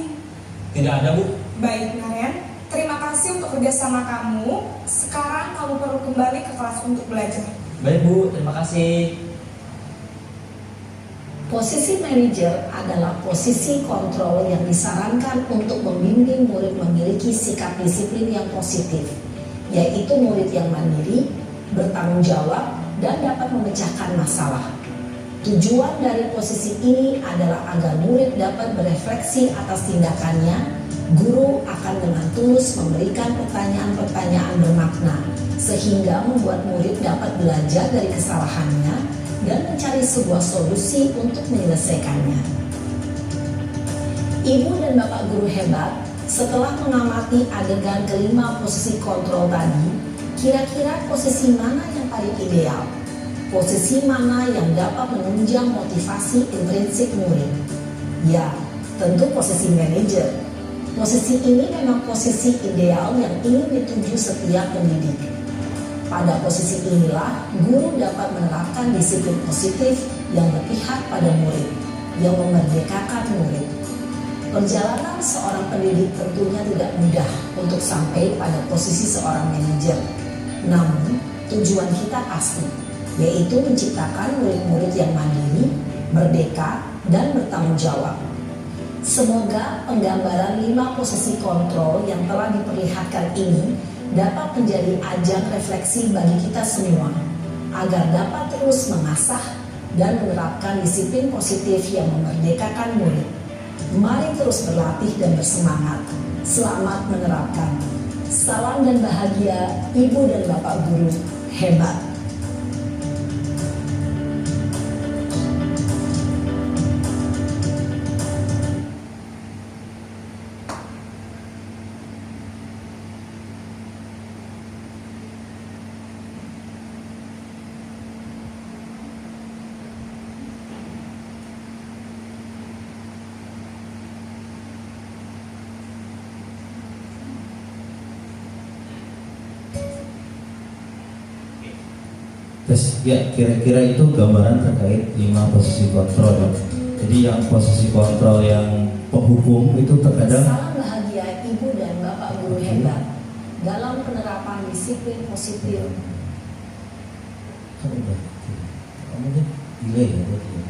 Tidak ada Bu. Baik Naren, terima kasih untuk kerjasama kamu. Sekarang kamu perlu kembali ke kelas untuk belajar. Baik Bu, terima kasih. Posisi manajer adalah posisi kontrol yang disarankan untuk membimbing murid memiliki sikap disiplin yang positif, yaitu murid yang mandiri, bertanggung jawab, dan dapat memecahkan masalah. Tujuan dari posisi ini adalah agar murid dapat berefleksi atas tindakannya. Guru akan dengan tulus memberikan pertanyaan-pertanyaan bermakna, sehingga membuat murid dapat belajar dari kesalahannya dan mencari sebuah solusi untuk menyelesaikannya. Ibu dan Bapak guru hebat, setelah mengamati adegan kelima posisi kontrol tadi, kira-kira posisi mana yang paling ideal? Posisi mana yang dapat menunjang motivasi intrinsik murid? Ya, tentu posisi manajer. Posisi ini memang posisi ideal yang ingin dituju setiap pendidik. Pada posisi inilah, guru dapat menerapkan disiplin positif yang berpihak pada murid, yang memerdekakan murid. Perjalanan seorang pendidik tentunya tidak mudah untuk sampai pada posisi seorang manajer. Namun, tujuan kita pasti, yaitu menciptakan murid-murid yang mandiri, merdeka, dan bertanggung jawab. Semoga penggambaran 5 posisi kontrol yang telah diperlihatkan ini dapat menjadi ajang refleksi bagi kita semua, agar dapat terus mengasah dan menerapkan disiplin positif yang memerdekakan murid. Mari terus berlatih dan bersemangat. Selamat menerapkan. Salam dan bahagia Ibu dan Bapak guru hebat. Terus ya kira-kira itu gambaran terkait 5 posisi kontrol ya. Jadi yang posisi kontrol yang penghukum itu terkadang Salam bahagia Ibu dan Bapak guru hebat dalam penerapan disiplin positif. kan udah kamu kan delay ya berarti ya.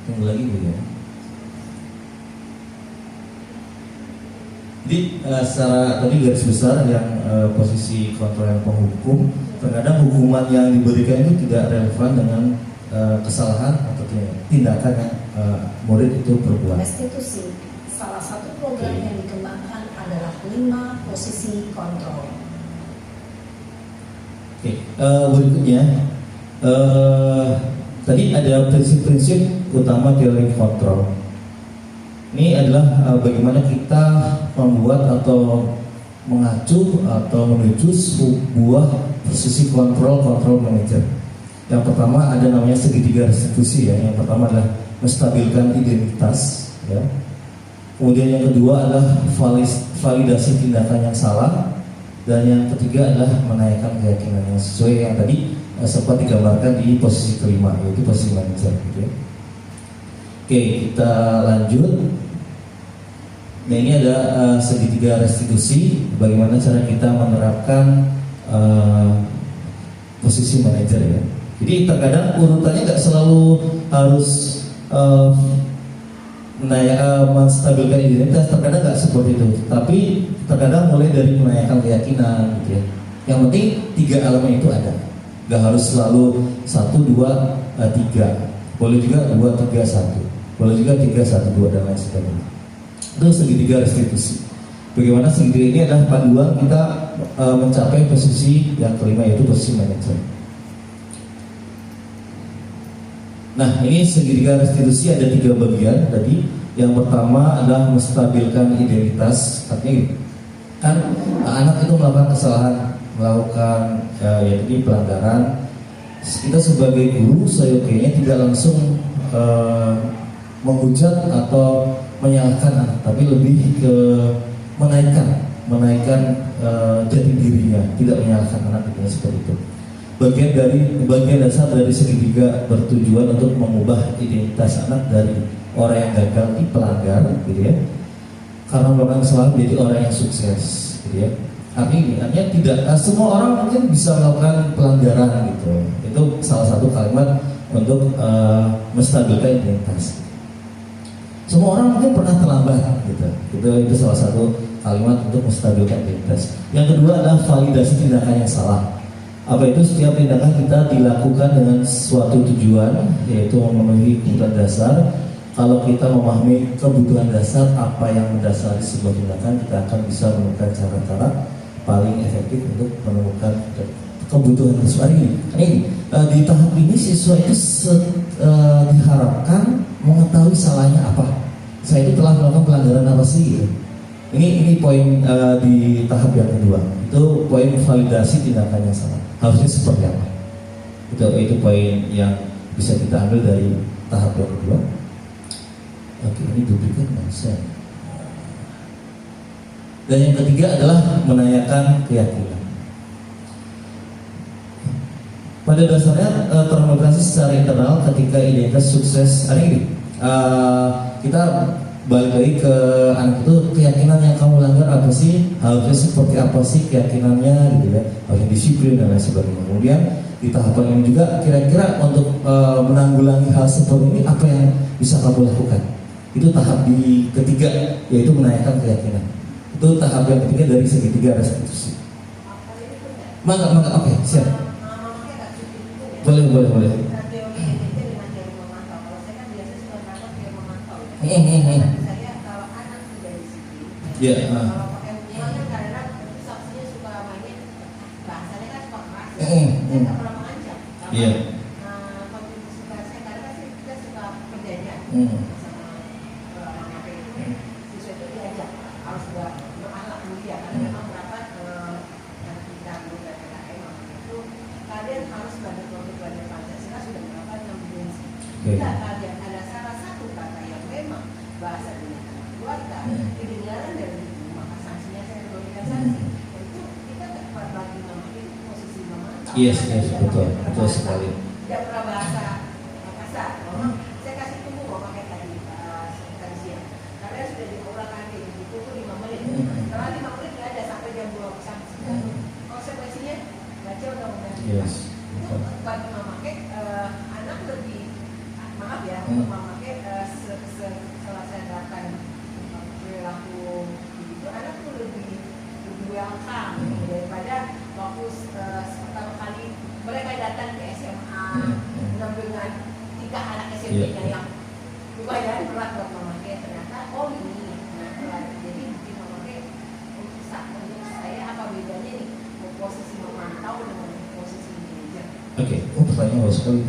Tunggu lagi Bu ya. Jadi secara tadi garis besar yang posisi kontrol yang penghukum, terkadang hukuman yang diberikan itu tidak relevan dengan kesalahan atau tindakan yang murid itu perbuat. Restitusi, salah satu program yang dikembangkan adalah 5 posisi kontrol. Oke, berikutnya tadi ada prinsip-prinsip utama teori kontrol. Ini adalah bagaimana kita membuat atau mengacu atau menuju sebuah posisi kontrol manajer. Yang pertama ada namanya segitiga restitusi ya. Yang pertama adalah menstabilkan identitas ya. Kemudian yang kedua adalah validasi tindakan yang salah, dan yang ketiga adalah menaikkan keyakinan yang sesuai yang tadi sempat digambarkan di posisi kelima, yaitu posisi manajer gitu ya. Oke, kita lanjut. Nah, ini ada segitiga restitusi. Bagaimana cara kita menerapkan posisi manajer ya. Jadi terkadang urutannya nggak selalu harus menstabilkan identitas, terkadang nggak seperti itu. Tapi terkadang mulai dari menanyakan keyakinan gitu ya. Yang penting 3 elemen itu ada. Nggak harus selalu 1, 2, 3. Boleh juga 2, 3, 1. Boleh juga 3, 1, 2 dan lain sebagainya. Itu segitiga restitusi. Bagaimana segitiga ini adalah panduan kita mencapai posisi yang kelima, yaitu posisi manajer. Nah, ini segitiga restitusi ada 3 bagian tadi. Yang pertama adalah menstabilkan identitas. Artinya kan anak itu melakukan kesalahan, melakukan yaitu pelanggaran. Kita sebagai guru seyogyanya tidak langsung menghujat atau menyalahkan anak, tapi lebih ke menaikkan jati dirinya, tidak menyalahkan anak gitu, seperti itu. Bagian dasar dari segitiga bertujuan untuk mengubah identitas anak dari orang yang gagal di pelanggar gitu ya, karena melakukan kesalahan menjadi orang yang sukses gitu ya. Artinya tidak semua orang mungkin bisa melakukan pelanggaran gitu. Itu salah satu kalimat untuk menstabilkan identitas. Semua orang mungkin pernah terlambat gitu. Itu salah satu kalimat untuk menstabilkan identitas. Yang kedua adalah validasi tindakan yang salah. Apa itu? Setiap tindakan kita dilakukan dengan suatu tujuan, yaitu memenuhi kebutuhan dasar. Kalau kita memahami kebutuhan dasar, apa yang mendasari sebuah tindakan, kita akan bisa menemukan cara-cara paling efektif untuk menemukan kebutuhan tersebut. Ini di tahap ini siswa itu diharapkan mengetahui salahnya apa. Saya itu telah melakukan pelanggaran apa sih? Gitu. Ini poin di tahap yang kedua. Itu poin validasi tindakan yang salah. Harusnya seperti apa? Itu poin yang bisa kita ambil dari tahap yang kedua. Oke, ini duplikat saya. Dan yang ketiga adalah menanyakan keyakinan. Pada dasarnya termotivasi secara internal ketika identitas sukses. Ini kita balik lagi ke anak itu, keyakinan yang kamu langgar apa sih? Harusnya seperti apa sih keyakinannya gitu ya? Harusnya disiplin dan lain sebagainya. Kemudian di tahapan ini juga kira-kira untuk menanggulangi hal seperti ini apa yang bisa kamu lakukan? Itu tahap di ketiga, yaitu menanyakan keyakinan. Itu tahap yang ketiga dari segitiga restitusi. Mangga, oke, siap. Boleh. Ya. Iya. Ada salah satu kata yang memang bahasa dengan keluarga, kedengaran dari maka sanksinya saya berikan sanksi. Itu kita dapat bagi mama itu posisi mama. Yes, betul sekali. Tidak pernah bahasa kasar. Saya kasih tunggu mau pakai tadi siang. Karena sudah diurangkan itu tunggu 5 menit. Setelah 5 menit nggak ada sampai jam 2 sanksi. Konsekuensinya baca undang-undang. Yes. Itu bagi mama anak lebih maaf ya, memakai setelah saya datang perilaku begitu, anak tuh lebih welcome daripada waktu pertama kali mereka datang ke SMA dengan 3 anak SMP-nya yang lumayan berat buat memakai, ternyata ini jadi mungkin memakai untuk saya apa bedanya nih posisi memantau dengan posisi manajer. Oke, pertanyaan bagus sekali.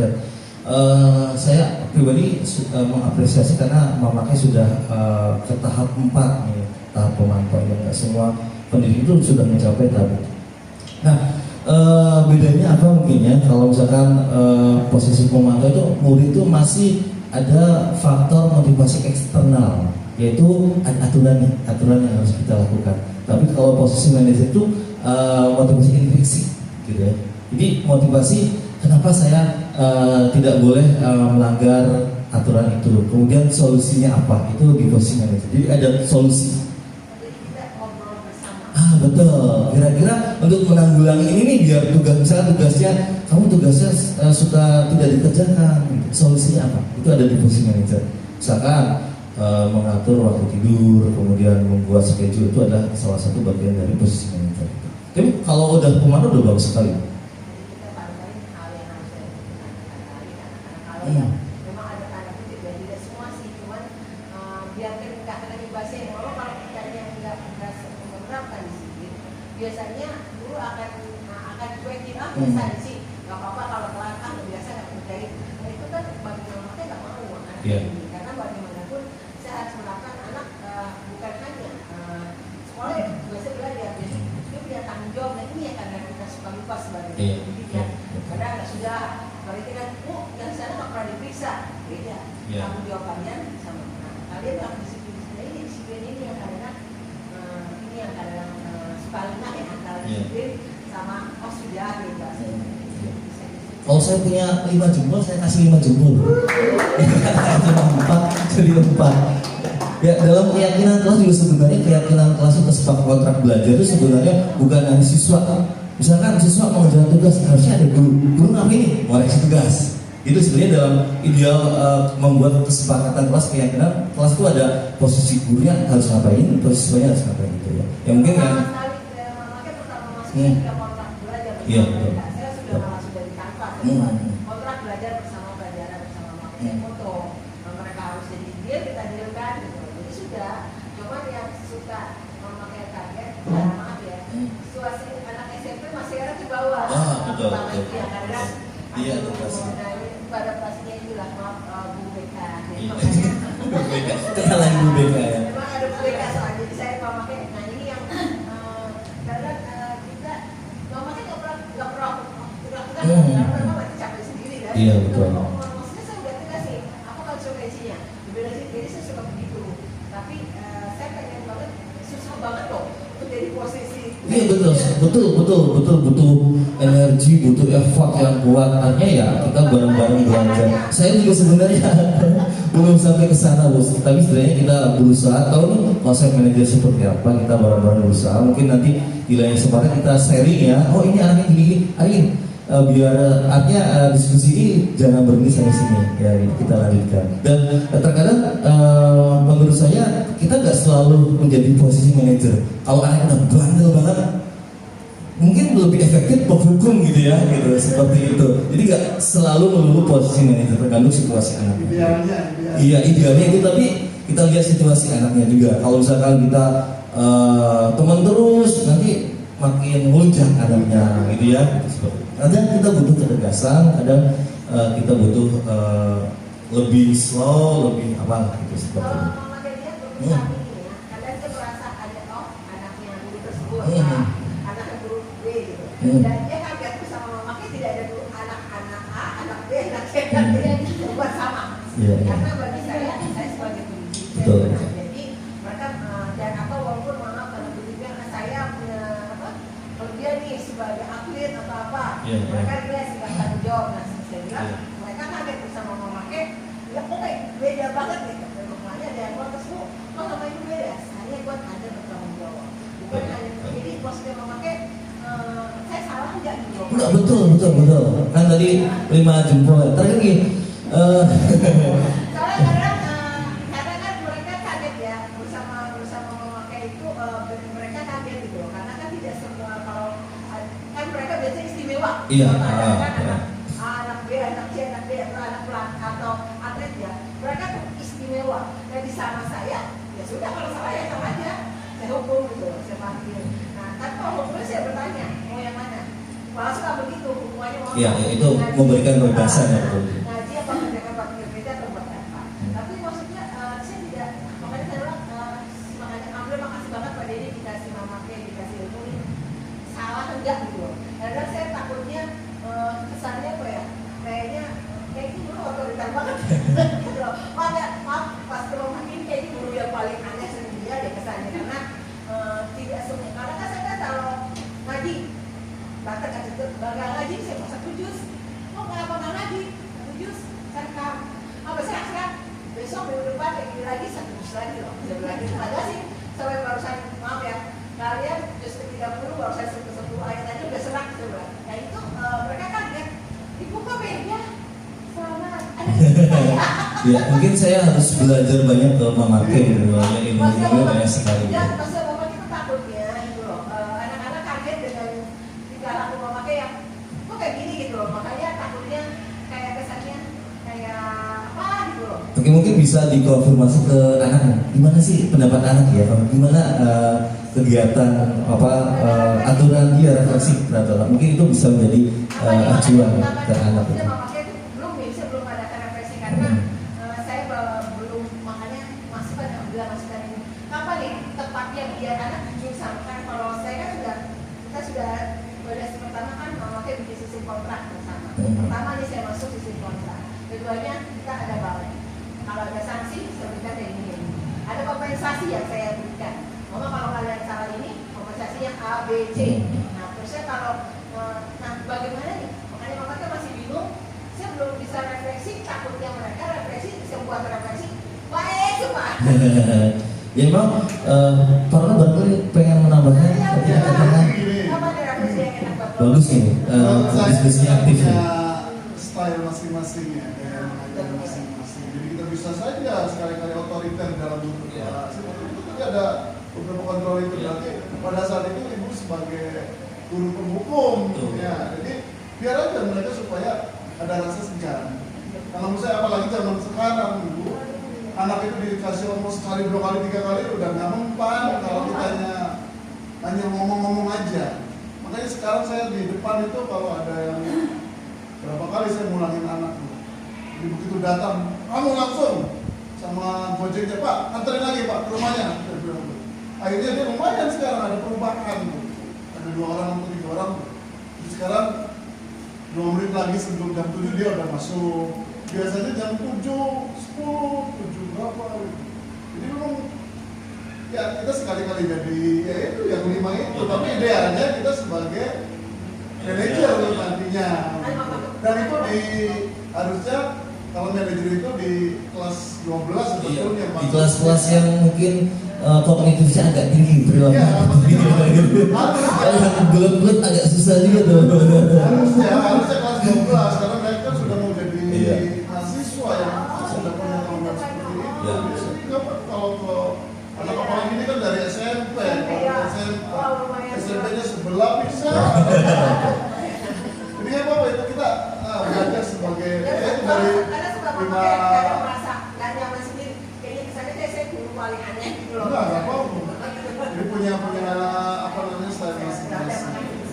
Saya pribadi mengapresiasi karena memakai sudah ke tahap 4 nih, tahap pemantau yang nggak semua pendidik itu sudah mencapai tahap itu. Nah, bedanya apa mungkin ya? Kalau misalkan posisi pemantau itu murid itu masih ada faktor motivasi eksternal, yaitu aturan yang harus kita lakukan. Tapi kalau posisi manajer itu motivasi intrinsik, gitu ya. Jadi motivasi kenapa saya tidak boleh melanggar aturan itu. Kemudian solusinya apa? Itu di posisi manajer. Jadi ada solusi. Jadi kita ngobrol bersama. Betul. Kira-kira untuk menanggulangi ini nih, biar misalnya kamu tugasnya suka tidak dikerjakan, solusinya apa? Itu ada di posisi manajer. Misalkan mengatur waktu tidur, kemudian membuat schedule, itu adalah salah satu bagian dari posisi manajer. Tapi kalau udah pemandu udah bagus sekali. Jadi kita barangkali hal yang harus saya lakukan kalau memang ada tanda kutip ya, tidak semua sih, cuman biarkan nggak kena imbasnya. Kalau kita yang nggak menerapkan disiplin, biasanya guru akan cuekin biasa sih, nggak apa-apa kalau telat biasa nggak terjadi. Nah itu kan bagi mamanya nggak mau anak ini, karena bagaimanapun saya harus menerapkan anak bukan hanya sekolah ya, biasa belajar dia punya tanggung jawab, dan ini ya karena kita suka lupa sebagai pendidik ya. Karena nggak sudah balik kan, yang sana nggak pernah diperiksa, beda. Tanggung jawab kalian sama kalian harus disiplin. Nah ini disiplin ini yang kadang ini yang kadang sebaliknya ya, antara disiplin sama sudah bebas. Kalau saya punya 5 jempol, saya kasih 5 jempol. Cuma 4, jadi 4. Ya, dalam keyakinan kelas juga sebenarnya keyakinan kelas itu sepak kontrak belajar itu sebenarnya bukan hanya siswa. Misalkan siswa mau jalan tugas, harusnya ada guru ngapain nih? Koreksi tugas. Itu sebenarnya dalam ideal membuat kesepakatan kelas, keyakinan kelas itu ada posisi gurunya harus ngapain, posisi siswanya harus ngapain gitu ya. Ya mungkin yang makanya pertama masuk sudah kontrak belajar bersama. Saya sudah di kanvas. Kontrak belajar bersama, pelajaran bersama, makanya foto. Mereka harus jadi dia, kita dealkan gitu. Jadi sudah, cuman yang suka memakai target, maaf ya, situasi anak SMP masih ada di bawah. Betul. Ya, karena Iya, itu pasti. Nah, ini pada pastinya itulah maaf Bu BK. Kesalahan Bu BK ya. Memang ada Bu BK soalnya, jadi saya memakai. Nah ini yang kadang kita memakai nggak pernah lakukan, karena memang masih capek sendiri kan. Iya, betul. Maksudnya saya udah tegas sih, aku kan konsekuensinya. Jadi saya suka begitu. Tapi saya pengen banget, susah banget loh untuk jadi posisi. Iya betul butuh energi, butuh effort yang kuat. Artinya ya kita bareng-bareng belajar. Saya juga sebenarnya belum sampai ke sana bos. Tapi sebenarnya kita berusaha. Tahu nih konsep manajer seperti apa? Kita bareng-bareng berusaha. Mungkin nanti di lain kesempatan kita sharing ya. Oh ini anaknya gini. Arin biar artinya diskusi ini jangan berhenti sampai sini ya, kita lanjutkan. Dan terkadang menurut saya kita nggak selalu menjadi posisi manajer. Kalau anaknya udah bandel banget, mungkin lebih efektif penghukum gitu ya, gitu seperti itu. Jadi nggak selalu melulu posisi manajer, tergantung situasi anaknya. Iya idealnya itu, tapi kita lihat situasi anaknya juga. Kalau misalkan kita teman terus, nanti makin muncak anaknya gitu ya. Kadang kita butuh ketegasan, kadang kita butuh lebih slow, lebih apa gitu seperti itu. Kalau mama dan dia berusaha ini ya, kadang dia merasa ada anaknya guru tersebut, anaknya guru B gitu. Dan dia kaget tuh sama mamanya tidak ada guru anak-anak A, anak B, anak C, dan dia buat sama. Karena bagi saya sebagai pendidik. Jadi mereka dan apa walaupun mama kalau pendidikan saya punya kelebihan nih sebagai atlet atau apa, mereka dia sedang tanggung jawab. Nah saya bilang mereka kaget bersama mama ya kok beda banget nih. Makanya ada yang protes kok sama itu beda. Saya buat Anda bertanggung jawab. Bukan hanya jadi posnya memakai saya salah enggak gitu. Enggak, betul. Kan tadi 5 jempol. Terakhir gini. Soalnya kadang kan mereka kaget ya bersama memakai itu mereka kaget gitu. Karena kan tidak semua kalau kan mereka biasanya istimewa. Iya. Anak B, anak C, anak D atau anak pelatih atau atlet ya, mereka tuh istimewa. Dan di sama saya, ya sudah kalau salah ya sama aja, saya hukum gitu, saya panggil. Nah, tapi kalau hukumnya saya bertanya, mau yang mana? Malah suka begitu, hukumannya mau. Iya, itu memberikan kebebasan ya betul. Ngaji apa mereka pakai beda atau buat apa? Tapi maksudnya saya tidak, makanya saya bilang, makanya Alhamdulillah makasih banget Pak Dedi dikasih mama dikasih ilmu ini. Salah enggak gitu. Karena saya takutnya kesannya apa ya, kayaknya ini guru otoriter banget gitu loh. Maaf pas ke rumah ini kayaknya guru yang paling aneh sendiri deh kesannya, karena tidak semua, karena kan saya kan kalau ngaji bahkan bagal ngaji saya masa tujus, kok nggak ngaji tujus saya rekam, apa saya lagi satu bus lagi loh, jam lagi. Padahal sih sampai barusan maaf ya, kalian justru 30 baru saya 10 ayat aja udah serak coba. Nah itu mereka kaget. Ibu kok beda? Selamat. Ya, mungkin saya harus belajar banyak ke Mama Ken gitu ya. Ilmu-ilmu banyak sekali. Ya, masa Mama itu takutnya gitu loh. Anak-anak kaget dengan tingkah laku Mama Ken yang kok kayak gini gitu loh. Makanya takutnya kayak kesannya kayak apa gitu loh. Oke, mungkin bisa dikonfirmasi ke anaknya. Gimana sih pendapat anak ya? Gimana kegiatan aturan dia refleksi terhadap mungkin itu bisa menjadi acuan ke anak itu. Belum ada refleksi karena saya belum, makanya masih banyak bilang masukan ini. Kapan nih tepatnya biar anak jujur sama kan? Kalau saya kan kita sudah pada pertama kan memakai bikin sistem kontrak bersama. Pertama nih saya masuk sistem kontrak. Keduanya kita ada balai. Kalau ada sanksi saya berikan dari ini. Ada kompensasi yang saya berikan. Mama kalau kalian salah ini kompensasinya A, B, C. Nah terusnya kalau nah bagaimana nih? Makanya mama kan masih bingung. Saya belum bisa refleksi, takutnya mereka refleksi, bisa buat refleksi. Baik semua. Ya memang Parla barangkali pengen menambahkan katakan Apa nih refleksi yang enak buat lo? bagus ini diskusinya aktif punya nih. style masing-masing ya, kayak mengajar masing-masing. Jadi kita bisa saja sekali-kali otoriter dalam berinteraksi. Tapi ada beberapa kontrol itu berarti pada saat itu ibu sebagai guru penghukum ya. Jadi biar aja mereka supaya ada rasa segan. Kalau menurut saya apalagi zaman sekarang ibu, anak itu dikasih omong sekali, 2 kali, 3 kali udah nggak mempan kalau kita hanya ngomong-ngomong aja. Makanya sekarang saya di depan itu kalau ada yang berapa kali saya ngulangin anak tuh. Jadi begitu datang, kamu langsung sama gojeknya, Pak, anterin lagi Pak ke rumahnya. Akhirnya dia lumayan sekarang ada perubahan tuh. Ada 2 orang atau 3 orang. Jadi sekarang 2 menit lagi sebelum jam 7 dia udah masuk. Biasanya jam 7, 10, 7 berapa gitu. Jadi memang ya kita sekali-kali jadi ya itu yang 5 itu. Tapi idealnya kita sebagai manajer nantinya. Dan itu harusnya kalau manajer itu di kelas 12 sebetulnya. Di kelas-kelas yang mungkin kognitifnya agak tinggi perilaku. Iya, Kalau yang bulat-bulat agak susah juga tuh. Harusnya kelas 12 karena mereka kan sudah mau jadi mahasiswa yang sudah punya kemampuan seperti itu. Ya. Jadi kalau anak apalagi ini kan dari SMP, kalau SMP-nya sebelah bisa. Jadi apa itu kita belajar sebagai itu dari Karena suka lima. memakai kadang merasa gak nyaman sendiri. Kayaknya kesannya saya guru paling aneh gitu loh. Enggak apa-apa. Jadi punya apa namanya style masing-masing.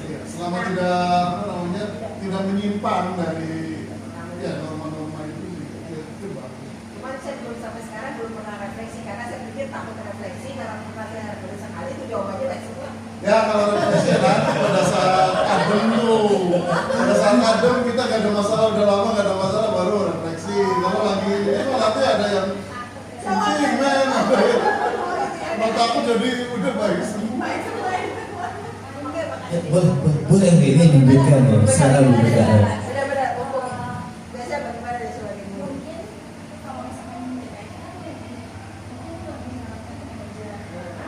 Iya, selama tidak menyimpang dari norma-norma itu bagus. Cuman saya belum sampai sekarang belum pernah refleksi karena saya pikir takut refleksi karena pernah saya refleksi sekali itu jawabannya baik semua. Ya kalau refleksi nanti pada saat adem tuh, pada saat adem kita gak ada masalah, udah lama gak ada masalah baru refleksi. Kalau lagi ini nanti ada yang cincin men, mata aku jadi udah baik semua. Baik semua itu. Ya, boleh ini diberikan ya, secara berbeda. Benar-benar untuk biasa bagaimana dari sebagai guru. Mungkin kalau misalkan mendekatnya kan mungkin lebih mengharapkan kinerja kita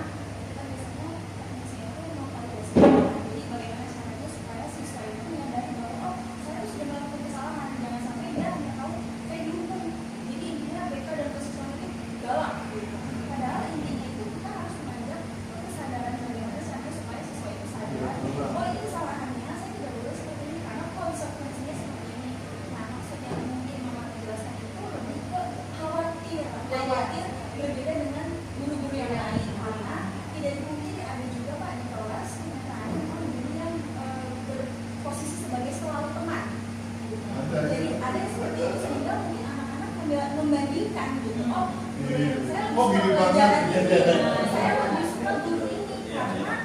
biasanya itu memvalidasi jadi bagaimana caranya supaya siswa itu menyadari bahwa saya sudah melakukan kesalahan, jangan sampai dia hanya tahu saya dihukum, jadi intinya BK dan kesiswaan ini galak gitu. Padahal intinya itu kita harus mengajak kesadaran bagaimana caranya supaya siswa itu sadar oh ini kesalahannya, saya tidak boleh seperti ini karena konsekuensinya seperti ini. Nah maksud yang mungkin Mama jelaskan itu lebih ke khawatir berbeda dengan guru-guru yang lain karena tidak dipungkiri ada juga Pak di kelas kenyataan memang guru yang berposisi sebagai selalu teman. Jadi ada yang seperti itu sehingga mungkin anak-anak membandingkan gitu. Oh saya lebih suka pelajaran ini, saya lebih suka guru ini karena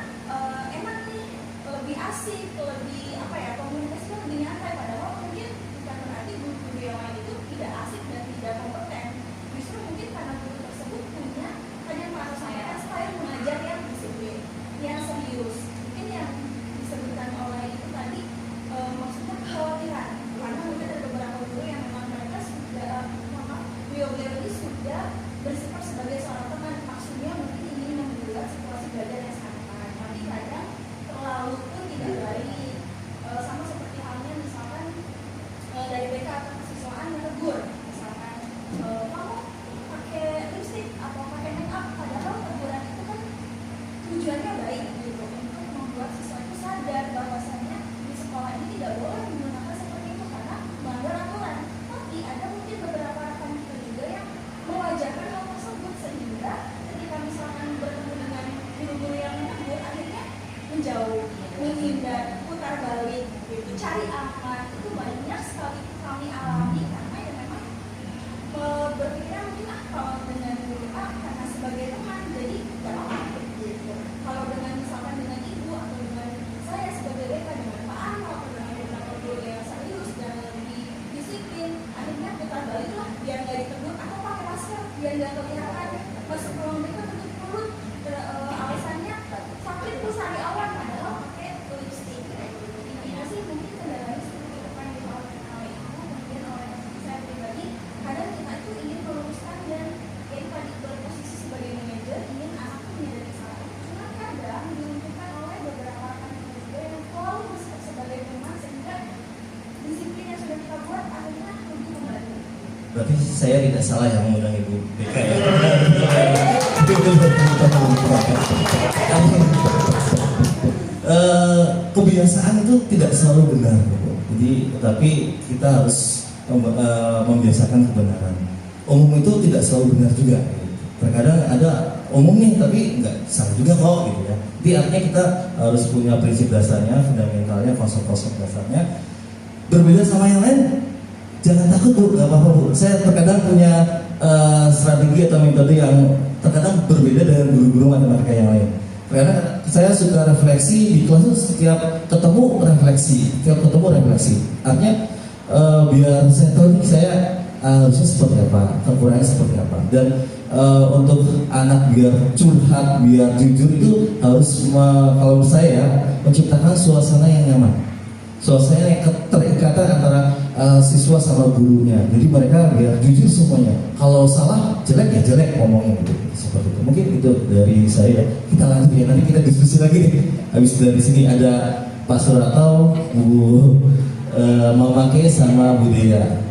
enak nih, lebih asik, lebih apa ya, komunikasinya lebih nyantai. Padahal mungkin bukan berarti guru-guru yang lain itu tidak asik dan tidak kompeten. Justru mungkin karena guru tersebut punya hanya merasa saya style mengajar yang disiplin, yang serius. Mungkin yang disebutkan oleh itu tadi maksudnya kekhawatiran karena mungkin ada beberapa guru yang memang mereka sudah beliau ini sudah bersifat sebagai menghindar putar balik gitu, cari aman, itu banyak sekali kami alami karena ya memang berpikiran mungkin kalau dengan guru karena sebagai teman jadi gak apa-apa gitu. Kalau dengan misalkan dengan ibu atau dengan saya sebagai BK dengan Pak Ano atau dengan guru yang serius dan lebih disiplin, akhirnya putar balik lah biar nggak ditegur atau pakai masker biar nggak kelihatan masuk ruang BK tutup mulut, alasannya sakit tuh sariawan padahal pakai lipstick. Ini sih mungkin kendalanya seperti apa yang dilakukan oleh ibu, kemudian oleh saya pribadi. Kadang kita itu ingin meluruskan dan yang tadi berposisi sebagai manajer ingin anak itu menjadi kesalahan. Cuma kadang diuntukkan oleh beberapa rekan juga yang terlalu bersikap sebagai teman sehingga disiplin yang sudah kita buat akhirnya lebih membantu. Berarti saya tidak salah yang mengundang Ibu BK ya? Kebiasaan itu tidak selalu benar, jadi tapi kita harus membiasakan kebenaran. Umum itu tidak selalu benar juga. Terkadang ada umum nih tapi nggak salah juga kok gitu ya. Jadi artinya kita harus punya prinsip dasarnya, fundamentalnya, konsep-konsep dasarnya. Berbeda sama yang lain, jangan takut Bu, nggak apa-apa Bu. Saya terkadang punya strategi atau metode yang terkadang berbeda dengan guru-guru matematika yang lain. Karena saya suka refleksi di kelas itu, setiap ketemu refleksi. Artinya biar saya tahu nih saya harusnya seperti apa, kekurangannya seperti apa. Dan untuk anak biar curhat, biar jujur itu harus kalau menurut saya menciptakan suasana yang nyaman. Suasana yang terikatan antara siswa sama gurunya. Jadi mereka biar jujur semuanya. Kalau salah, jelek ya jelek ngomongnya gitu. Seperti itu. Mungkin itu dari saya. Kita lanjut ya, nanti kita diskusi lagi nih. Habis dari sini ada Pak Suratau, Bu Mama Ke sama Bu Dea,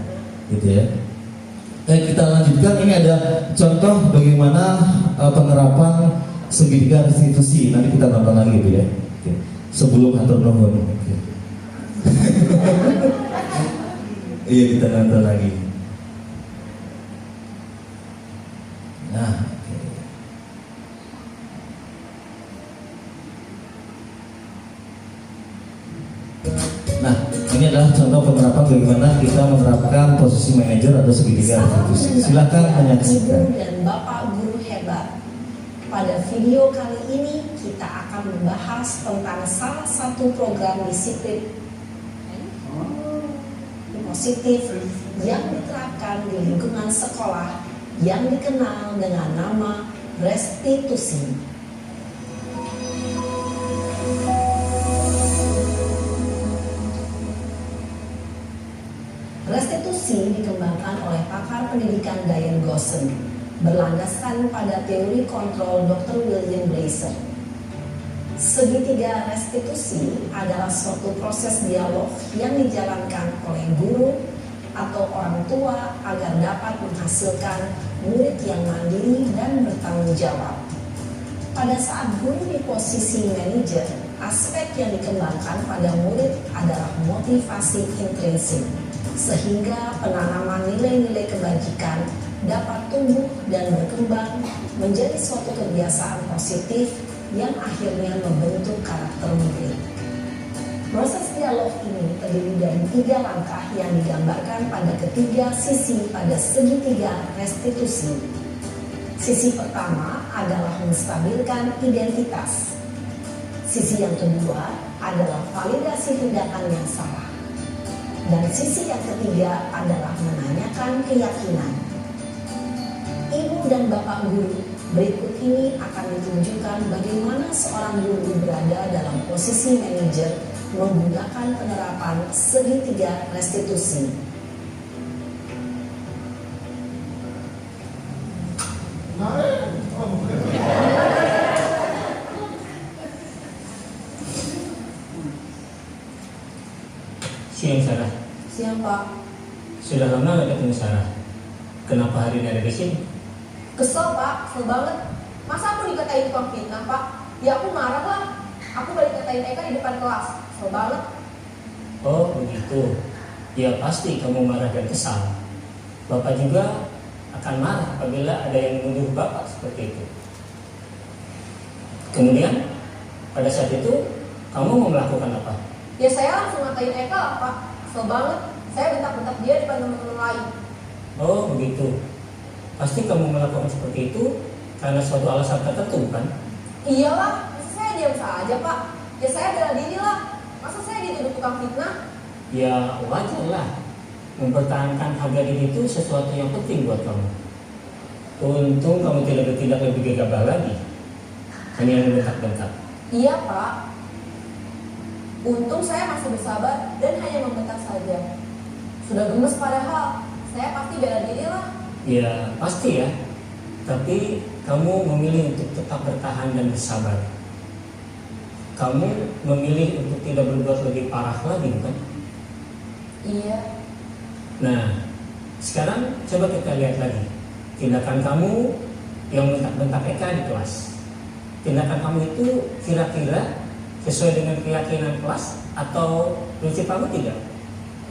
gitu ya. Kita lanjutkan. Ini ada contoh bagaimana penerapan segitiga restitusi. Nanti kita nonton lagi gitu ya. Oke. Sebelum atur nuhun. Oke. Iya, kita nonton lagi. Nah, oke. Nah, ini adalah contoh penerapan bagaimana kita menerapkan posisi manajer atau segitiga restitusi. Silakan menyaksikan. Ibu dan Bapak guru hebat. Pada video kali ini kita akan membahas tentang salah satu program disiplin positif yang diterapkan di lingkungan sekolah yang dikenal dengan nama restitusi. Restitusi dikembangkan oleh pakar pendidikan Diane Gosson berlandaskan pada teori kontrol Dr. William Blaser. Segitiga restitusi adalah suatu proses dialog yang dijalankan oleh guru atau orang tua agar dapat menghasilkan murid yang mandiri dan bertanggung jawab. Pada saat guru di posisi manajer, aspek yang dikembangkan pada murid adalah motivasi intrinsik, sehingga penanaman nilai-nilai kebajikan dapat tumbuh dan berkembang menjadi suatu kebiasaan positif yang akhirnya membentuk karakter murid. Proses dialog ini terdiri dari 3 langkah yang digambarkan pada ketiga sisi pada segitiga restitusi. Sisi pertama adalah menstabilkan identitas. Sisi yang kedua adalah validasi tindakan yang salah. Dan sisi yang ketiga adalah menanyakan keyakinan. Ibu dan Bapak guru, berikut ini akan ditunjukkan bagaimana seorang guru berada dalam posisi manajer menggunakan penerapan segitiga restitusi. Siang Sarah. Siang Pak. Sudah lama gak ketemu Sarah. Kenapa hari ini ada di sini? Kesel Pak, kesel banget. Masa aku dikatain tukang fitnah Pak? Ya aku marah lah. Aku balik katain Eka di depan kelas. Kesel banget. Oh begitu. Ya pasti kamu marah dan kesal. Bapak juga akan marah apabila ada yang menuduh Bapak seperti itu. Kemudian pada saat itu Kamu mau melakukan apa? Ya saya langsung ngatain Eka lah Pak. Kesel banget. Saya bentak-bentak dia depan teman-teman lain. Oh begitu. Pasti kamu melakukan seperti itu karena suatu alasan tertentu kan? Iyalah, masa saya diam saja Pak? Ya saya bela diri lah. Masa saya dituduh tukang fitnah? Ya wajar lah. Mempertahankan harga diri itu sesuatu yang penting buat kamu. Untung kamu tidak bertindak lebih gegabah lagi. Hanya membentak-bentak. Iya Pak. Untung saya masih bersabar dan hanya membentak saja. Sudah gemes padahal. Saya pasti bela diri lah. Ya pasti ya. Tapi kamu memilih untuk tetap bertahan dan bersabar. Kamu memilih untuk tidak berbuat lebih parah lagi bukan? Iya. Nah, sekarang coba kita lihat lagi tindakan kamu yang bentak-bentak Eka di kelas. Tindakan kamu itu kira-kira sesuai dengan keyakinan kelas atau prinsip kamu tidak?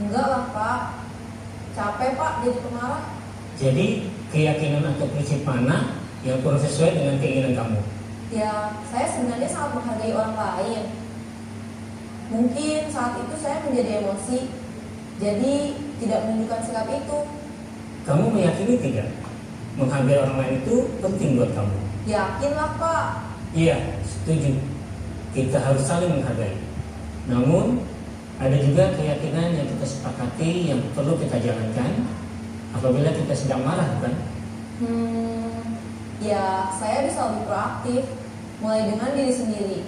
Enggak lah Pak. Capek Pak jadi pemarah. Jadi keyakinan atau prinsip mana yang kurang sesuai dengan keinginan kamu? Ya, saya sebenarnya sangat menghargai orang lain. Mungkin saat itu saya menjadi emosi, jadi tidak menunjukkan sikap itu. Kamu meyakini tidak? Menghargai orang lain itu penting buat kamu. Yakinlah Pak. Iya, setuju. Kita harus saling menghargai. Namun, ada juga keyakinan yang kita sepakati yang perlu kita jalankan apabila kita sedang marah, bukan? Ya saya bisa lebih proaktif, mulai dengan diri sendiri.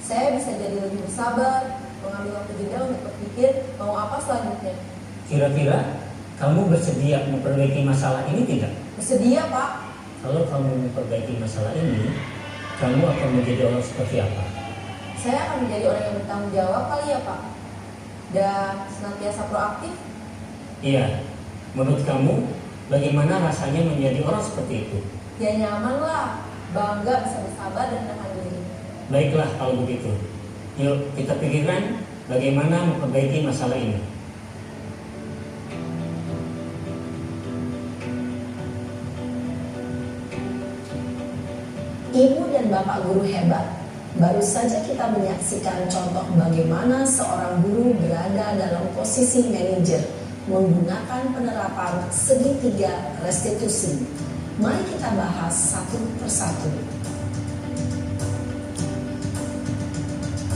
Saya bisa jadi lebih bersabar, mengambil waktu jeda untuk berpikir mau apa selanjutnya. Kira-kira kamu bersedia memperbaiki masalah ini tidak? Bersedia Pak. Kalau kamu memperbaiki masalah ini, kamu akan menjadi orang seperti apa? Saya akan menjadi orang yang bertanggung jawab kali ya Pak. Dan senantiasa proaktif. Iya, menurut kamu bagaimana rasanya menjadi orang seperti itu? Ya nyaman lah, bangga bisa bersabar dan menahan diri. Baiklah kalau begitu. Yuk kita pikirkan bagaimana memperbaiki masalah ini. Ibu dan Bapak guru hebat. Baru saja kita menyaksikan contoh bagaimana seorang guru berada dalam posisi manajer menggunakan penerapan segitiga restitusi. Mari kita bahas satu persatu.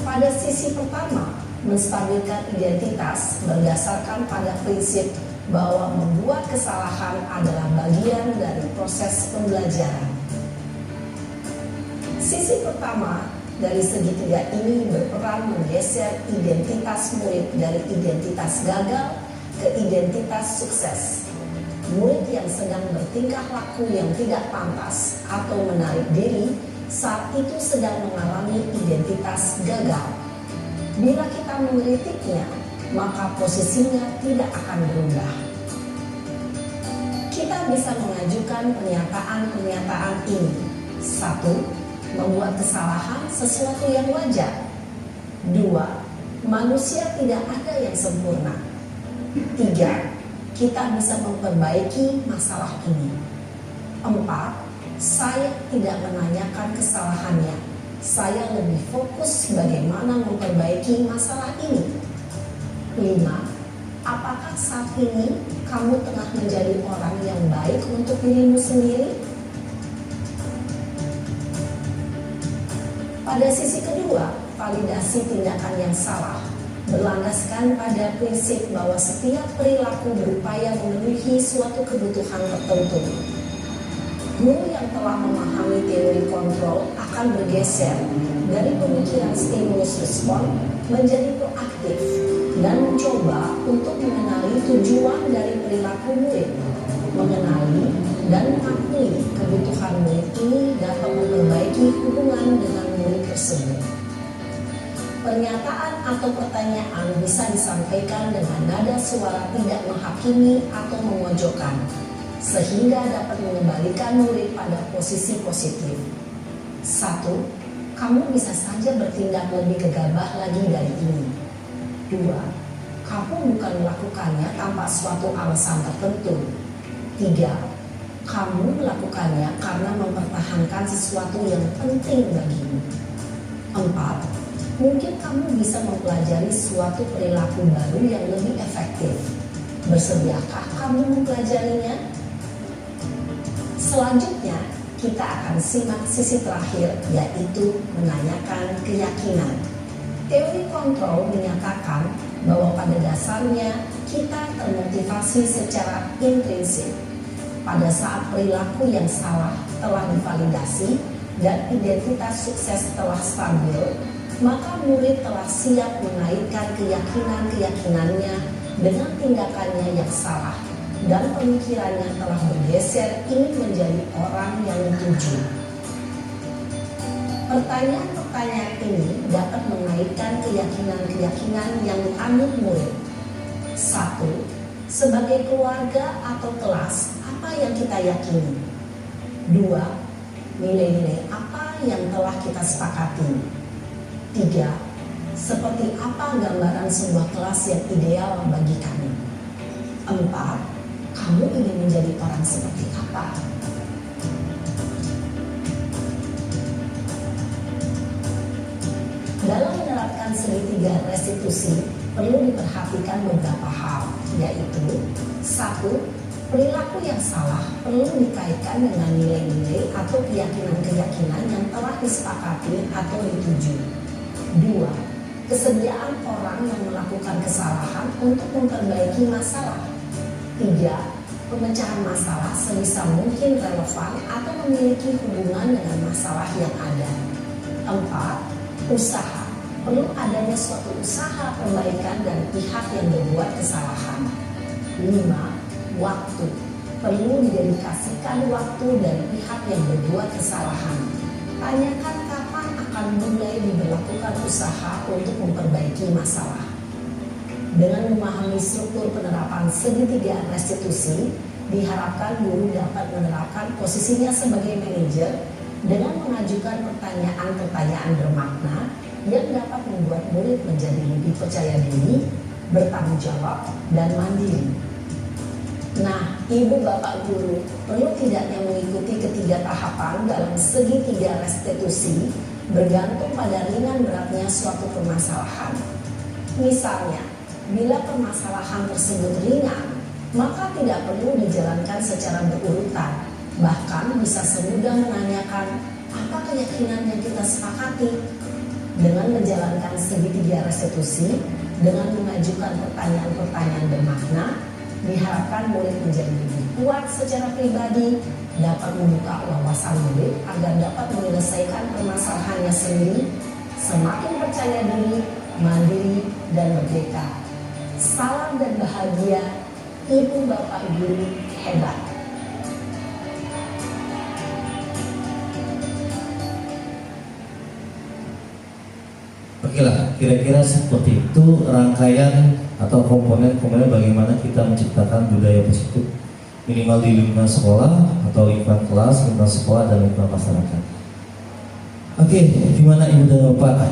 Pada sisi pertama, menstabilkan identitas berdasarkan pada prinsip bahwa membuat kesalahan adalah bagian dari proses pembelajaran. Sisi pertama dari segitiga ini berperan menggeser identitas murid dari identitas gagal ke identitas sukses. Murid yang sedang bertingkah laku yang tidak pantas atau menarik diri saat itu sedang mengalami identitas gagal. Bila kita mengkritiknya, maka posisinya tidak akan berubah. Kita bisa mengajukan pernyataan-pernyataan ini. 1. Membuat kesalahan sesuatu yang wajar. 2. Manusia tidak ada yang sempurna. 3. Kita bisa memperbaiki masalah ini. 4. Saya tidak menanyakan kesalahannya. Saya lebih fokus bagaimana memperbaiki masalah ini. 5. Apakah saat ini kamu tengah menjadi orang yang baik untuk dirimu sendiri? Pada sisi kedua, validasi tindakan yang salah berlandaskan pada prinsip bahwa setiap perilaku berupaya memenuhi suatu kebutuhan tertentu. Guru yang telah memahami teori kontrol akan bergeser dari pemikiran stimulus respon menjadi proaktif dan mencoba untuk mengenali tujuan dari perilaku murid, mengenali dan mengakui kebutuhan murid ini dapat memperbaiki hubungan dengan murid tersebut. Pernyataan atau pertanyaan bisa disampaikan dengan nada suara tidak menghakimi atau memojokkan, sehingga dapat mengembalikan murid pada posisi positif. 1. Kamu bisa saja bertindak lebih gegabah lagi dari ini. 2. Kamu bukan melakukannya tanpa suatu alasan tertentu. 3. Kamu melakukannya karena mempertahankan sesuatu yang penting bagimu. 4. mungkin kamu bisa mempelajari suatu perilaku baru yang lebih efektif. Bersediakah kamu mempelajarinya? Selanjutnya, kita akan simak sisi terakhir, yaitu menanyakan keyakinan. Teori kontrol menyatakan bahwa pada dasarnya kita termotivasi secara intrinsik. Pada saat perilaku yang salah telah divalidasi dan identitas sukses telah stabil, maka murid telah siap mengaitkan keyakinan-keyakinannya dengan tindakannya yang salah, dan pemikirannya telah bergeser ingin menjadi orang yang dituju. Pertanyaan-pertanyaan ini dapat mengaitkan keyakinan-keyakinan yang dianut murid. 1. Sebagai keluarga atau kelas, apa yang kita yakini? 2. Nilai-nilai apa yang telah kita sepakati? 3. Seperti apa gambaran sebuah kelas yang ideal bagi kami? 4. Kamu ingin menjadi orang seperti apa? Dalam menerapkan segitiga restitusi, perlu diperhatikan beberapa hal, yaitu 1. Perilaku yang salah perlu dikaitkan dengan nilai-nilai atau keyakinan-keyakinan yang telah disepakati atau dituju. 2. Kesediaan orang yang melakukan kesalahan untuk memperbaiki masalah. 3. Pemecahan masalah sebisa mungkin relevan atau memiliki hubungan dengan masalah yang ada. 4. Usaha. Perlu adanya suatu usaha perbaikan dari pihak yang berbuat kesalahan. 5. Waktu. Perlu didedikasikan waktu dari pihak yang berbuat kesalahan. Tanyakan kapan akan mulai diberlakukan usaha untuk memperbaiki masalah. Dengan memahami struktur penerapan segitiga restitusi, diharapkan guru dapat menerapkan posisinya sebagai manajer dengan mengajukan pertanyaan-pertanyaan bermakna yang dapat membuat murid menjadi lebih percaya diri, bertanggung jawab, dan mandiri. Nah, ibu bapak guru perlu tidaknya mengikuti ketiga tahapan dalam segitiga restitusi bergantung pada ringan beratnya suatu permasalahan. Misalnya, bila permasalahan tersebut ringan, maka tidak perlu dijalankan secara berurutan. Bahkan bisa semudah menanyakan apa keyakinan yang kita sepakati. Dengan menjalankan segitiga restitusi, dengan mengajukan pertanyaan-pertanyaan bermakna, diharapkan murid menjadi lebih kuat secara pribadi, dapat membuka wawasan murid agar dapat menyelesaikan permasalahannya sendiri, semakin percaya diri, mandiri, dan merdeka. Salam dan bahagia, ibu bapak guru hebat. Oke lah, kira-kira seperti itu rangkaian atau komponen-komponen bagaimana kita menciptakan budaya positif minimal di lingkungan sekolah atau lingkungan kelas, lingkungan sekolah, dan lingkungan masyarakat. Oke, gimana ibu dan bapak?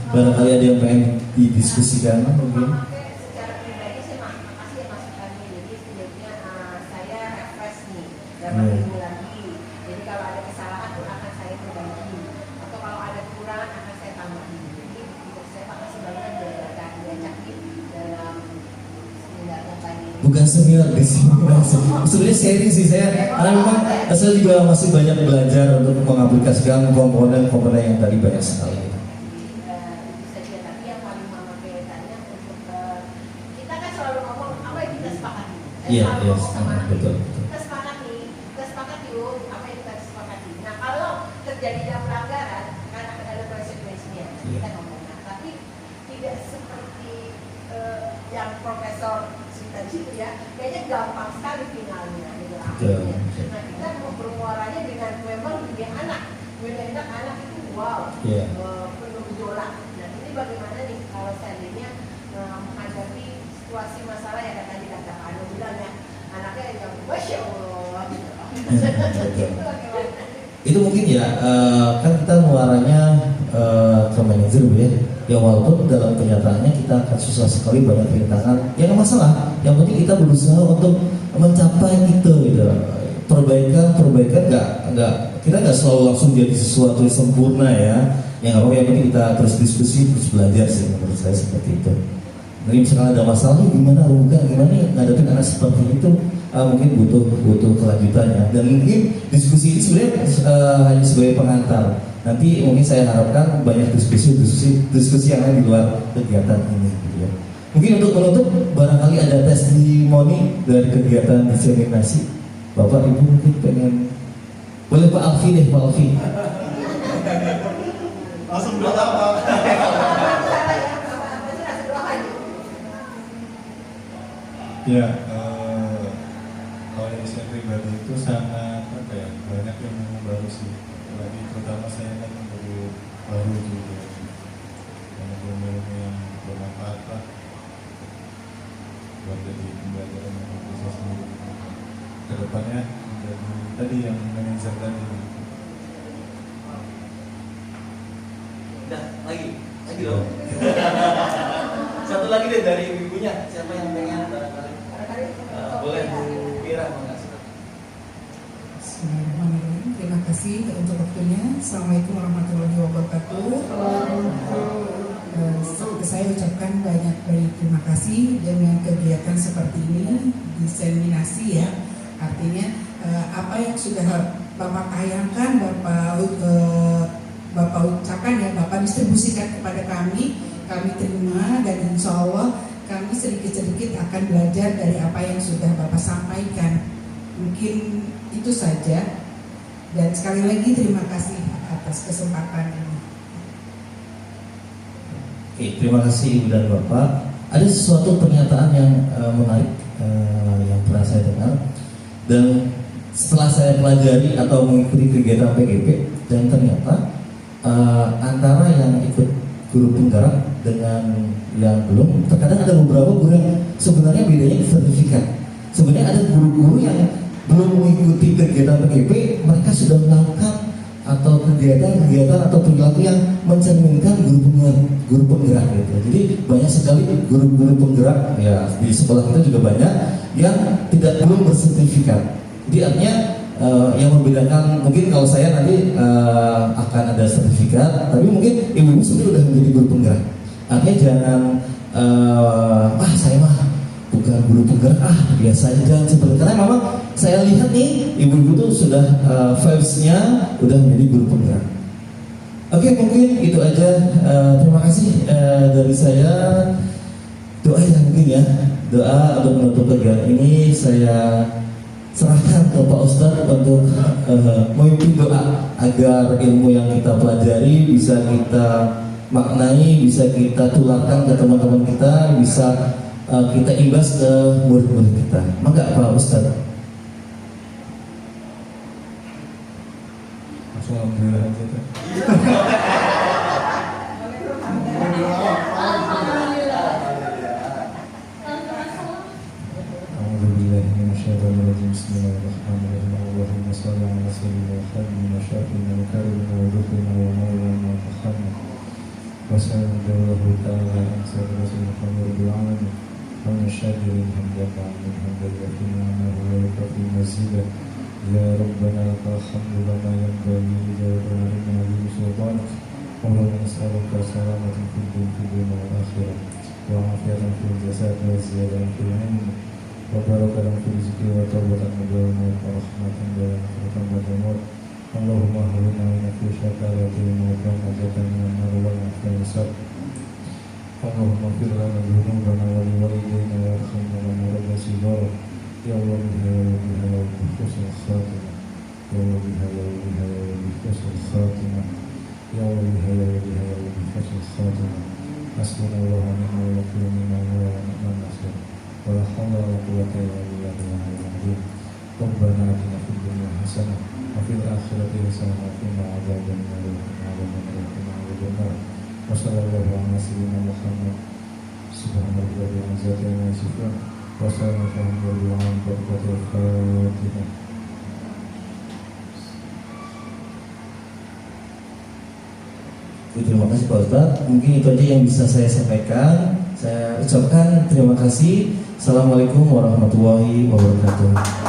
Barangkali ada yang pengen didiskusikan mungkin? Secara pribadi sih makasih ya masukannya. Jadi setidaknya saya refresh nih dapat ilmu lagi. Jadi kalau ada kesalahan pun akan saya perbaiki, atau kalau ada kurang akan saya tambahin. Jadi saya makasih banget diajakin dalam seminarnya tadi. Bukan seminar di sini, sebenarnya sharing sih saya, karena memang saya juga masih banyak belajar untuk mengaplikasikan komponen-komponen yang tadi banyak sekali. Iya, betul. Kita sepakati yuk apa yang kita sepakati. Nah kalau terjadi pelanggaran, kan akan ada konsekuensinya. Kita ngomong. Nah, tapi tidak seperti yang Profesor cerita di situ ya. Kayaknya gampang sekali finalnya gitu akhirnya. Nah kita mau bermuaranya dengan memang dia anak itu wow, penuh gejolak. Nah ini bagaimana nih kalau seandainya menghadapi situasi masalah yang tadi kata Anu bilang ya, anaknya yang Masya Allah gitu. Itu mungkin ya, kan kita muaranya ke manajer ya. Ya walaupun dalam kenyataannya kita akan susah sekali, banyak rintangan. Ya nggak masalah. Yang penting kita berusaha untuk mencapai itu gitu. Perbaikan kita nggak selalu langsung jadi sesuatu yang sempurna ya. Ya nggak apa-apa, yang penting kita terus diskusi, terus belajar sih, menurut saya seperti itu. Jadi misalkan ada masalah gimana gimana nih ngadepin anak seperti itu, mungkin butuh kelanjutannya. Dan mungkin diskusi ini sebenarnya hanya sebagai pengantar. Nanti mungkin saya harapkan banyak diskusi yang lain di luar kegiatan ini, gitu ya. Mungkin untuk menutup, barangkali ada testimoni dari kegiatan diseminasi. Bapak Ibu mungkin pengen, boleh Pak Alfi deh, Pak Alfi. Langsung buat apa? Ya, kalau dari saya pribadi itu sangat banyak yang baru sih. Lagi terutama saya kan baru juga. Banyak ilmu yang bermanfaat lah buat jadi pembelajaran untuk saya sendiri. Kedepannya menjadi tadi yang manajer tadi. Udah, lagi dong. Satu lagi deh dari ibunya, siapa yang pengen barangkali? Boleh Bu Pira, makasih. Bismillahirrahmanirrahim. Terima kasih untuk waktunya. Assalamualaikum warahmatullahi wabarakatuh. Saya ucapkan banyak terima kasih dengan kegiatan seperti ini, diseminasi ya. Artinya apa yang sudah Bapak tayangkan, Bapak ucapkan ya, Bapak distribusikan kepada kami terima, dan insya Allah kami sedikit-sedikit akan belajar dari apa yang sudah Bapak sampaikan. Mungkin itu saja, dan sekali lagi terima kasih atas kesempatan ini. Oke, terima kasih Ibu dan Bapak. Ada sesuatu pernyataan yang menarik yang pernah saya dengar, dan setelah saya pelajari atau mengikuti kegiatan PGP, dan ternyata antara yang ikut guru penggerak dengan yang belum, terkadang ada beberapa guru yang sebenarnya bedanya di sertifikat. Sebenarnya ada guru-guru yang belum mengikuti kegiatan PGP, mereka sudah melakukan atau kegiatan atau perilaku yang mencerminkan guru penggerak gitu. Jadi banyak sekali guru-guru penggerak ya di sekolah kita juga banyak yang belum bersertifikat. Jadi artinya yang membedakan, mungkin kalau saya nanti akan ada sertifikat, tapi mungkin ibu-ibu sudah menjadi guru penggerak. Artinya jangan saya mah bukan guru penggerak, biasa aja, jangan seperti, karena memang saya lihat nih ibu-ibu tuh sudah vibes-nya udah menjadi guru penggerak. Oke, mungkin itu aja. Terima kasih dari saya. Doa ya mungkin ya, doa untuk menutup kegiatan ini saya serahkan ke Pak Ustadz untuk memimpin doa agar ilmu yang kita pelajari bisa kita maknai, bisa kita tularkan ke teman-teman kita, bisa kita imbas ke murid-murid kita. Maka Pak Ustadz. Langsung alhamdulillah aja tuh. Bismillahirrahmanirrahim. Allahumma shalli ala sayyidina Muhammadin wa syafi'ina wa karimina wa dhufina wa maulana wa fakhamna wa sallallahu ta'ala ansar rasul Muhammad rabbil alamin wa nashadirin hamdaka min hamdaka ni'amahu wa yukafi mazida ya rabbana lakal hamdu lama yanbaghi li jalalihi wa li sultanik Allahumma nas'aluka salamatan fid dunya wal akhirah wa afiyatan fil jasad wa ziyadatan fil ilm وبارك لهم في رزقه وتوبة مداومة ورحمة دائمة وتمر اللهم اهدنا من في شكاوتهم وكرامتك من النار والعافية والسر اللهم اغفر لنا ذنوبنا ولوالدينا وارحمنا ومن رب صغارا يا الله بها يا بها يا بحسن الخاتمة يا الله بها يا بها يا بحسن الخاتمة يا الله بها يا بها يا بحسن الخاتمة حسبنا الله ونعم الوكيل منا ونعم النصير ولا حول ولا قوة إلا بالله العلي العظيم ربنا آتنا في الدنيا حسنة وفي الآخرة حسنة وقنا عذاب النار وقنا عذاب النار وصلى الله على سيدنا محمد سبحان ربك رب العزة عما يصفون وسلام على المرسلين بركة الفاتحة. Terima kasih Pak Ustadz. Mungkin itu aja yang bisa saya sampaikan. Saya ucapkan terima kasih. Assalamualaikum warahmatullahi wabarakatuh.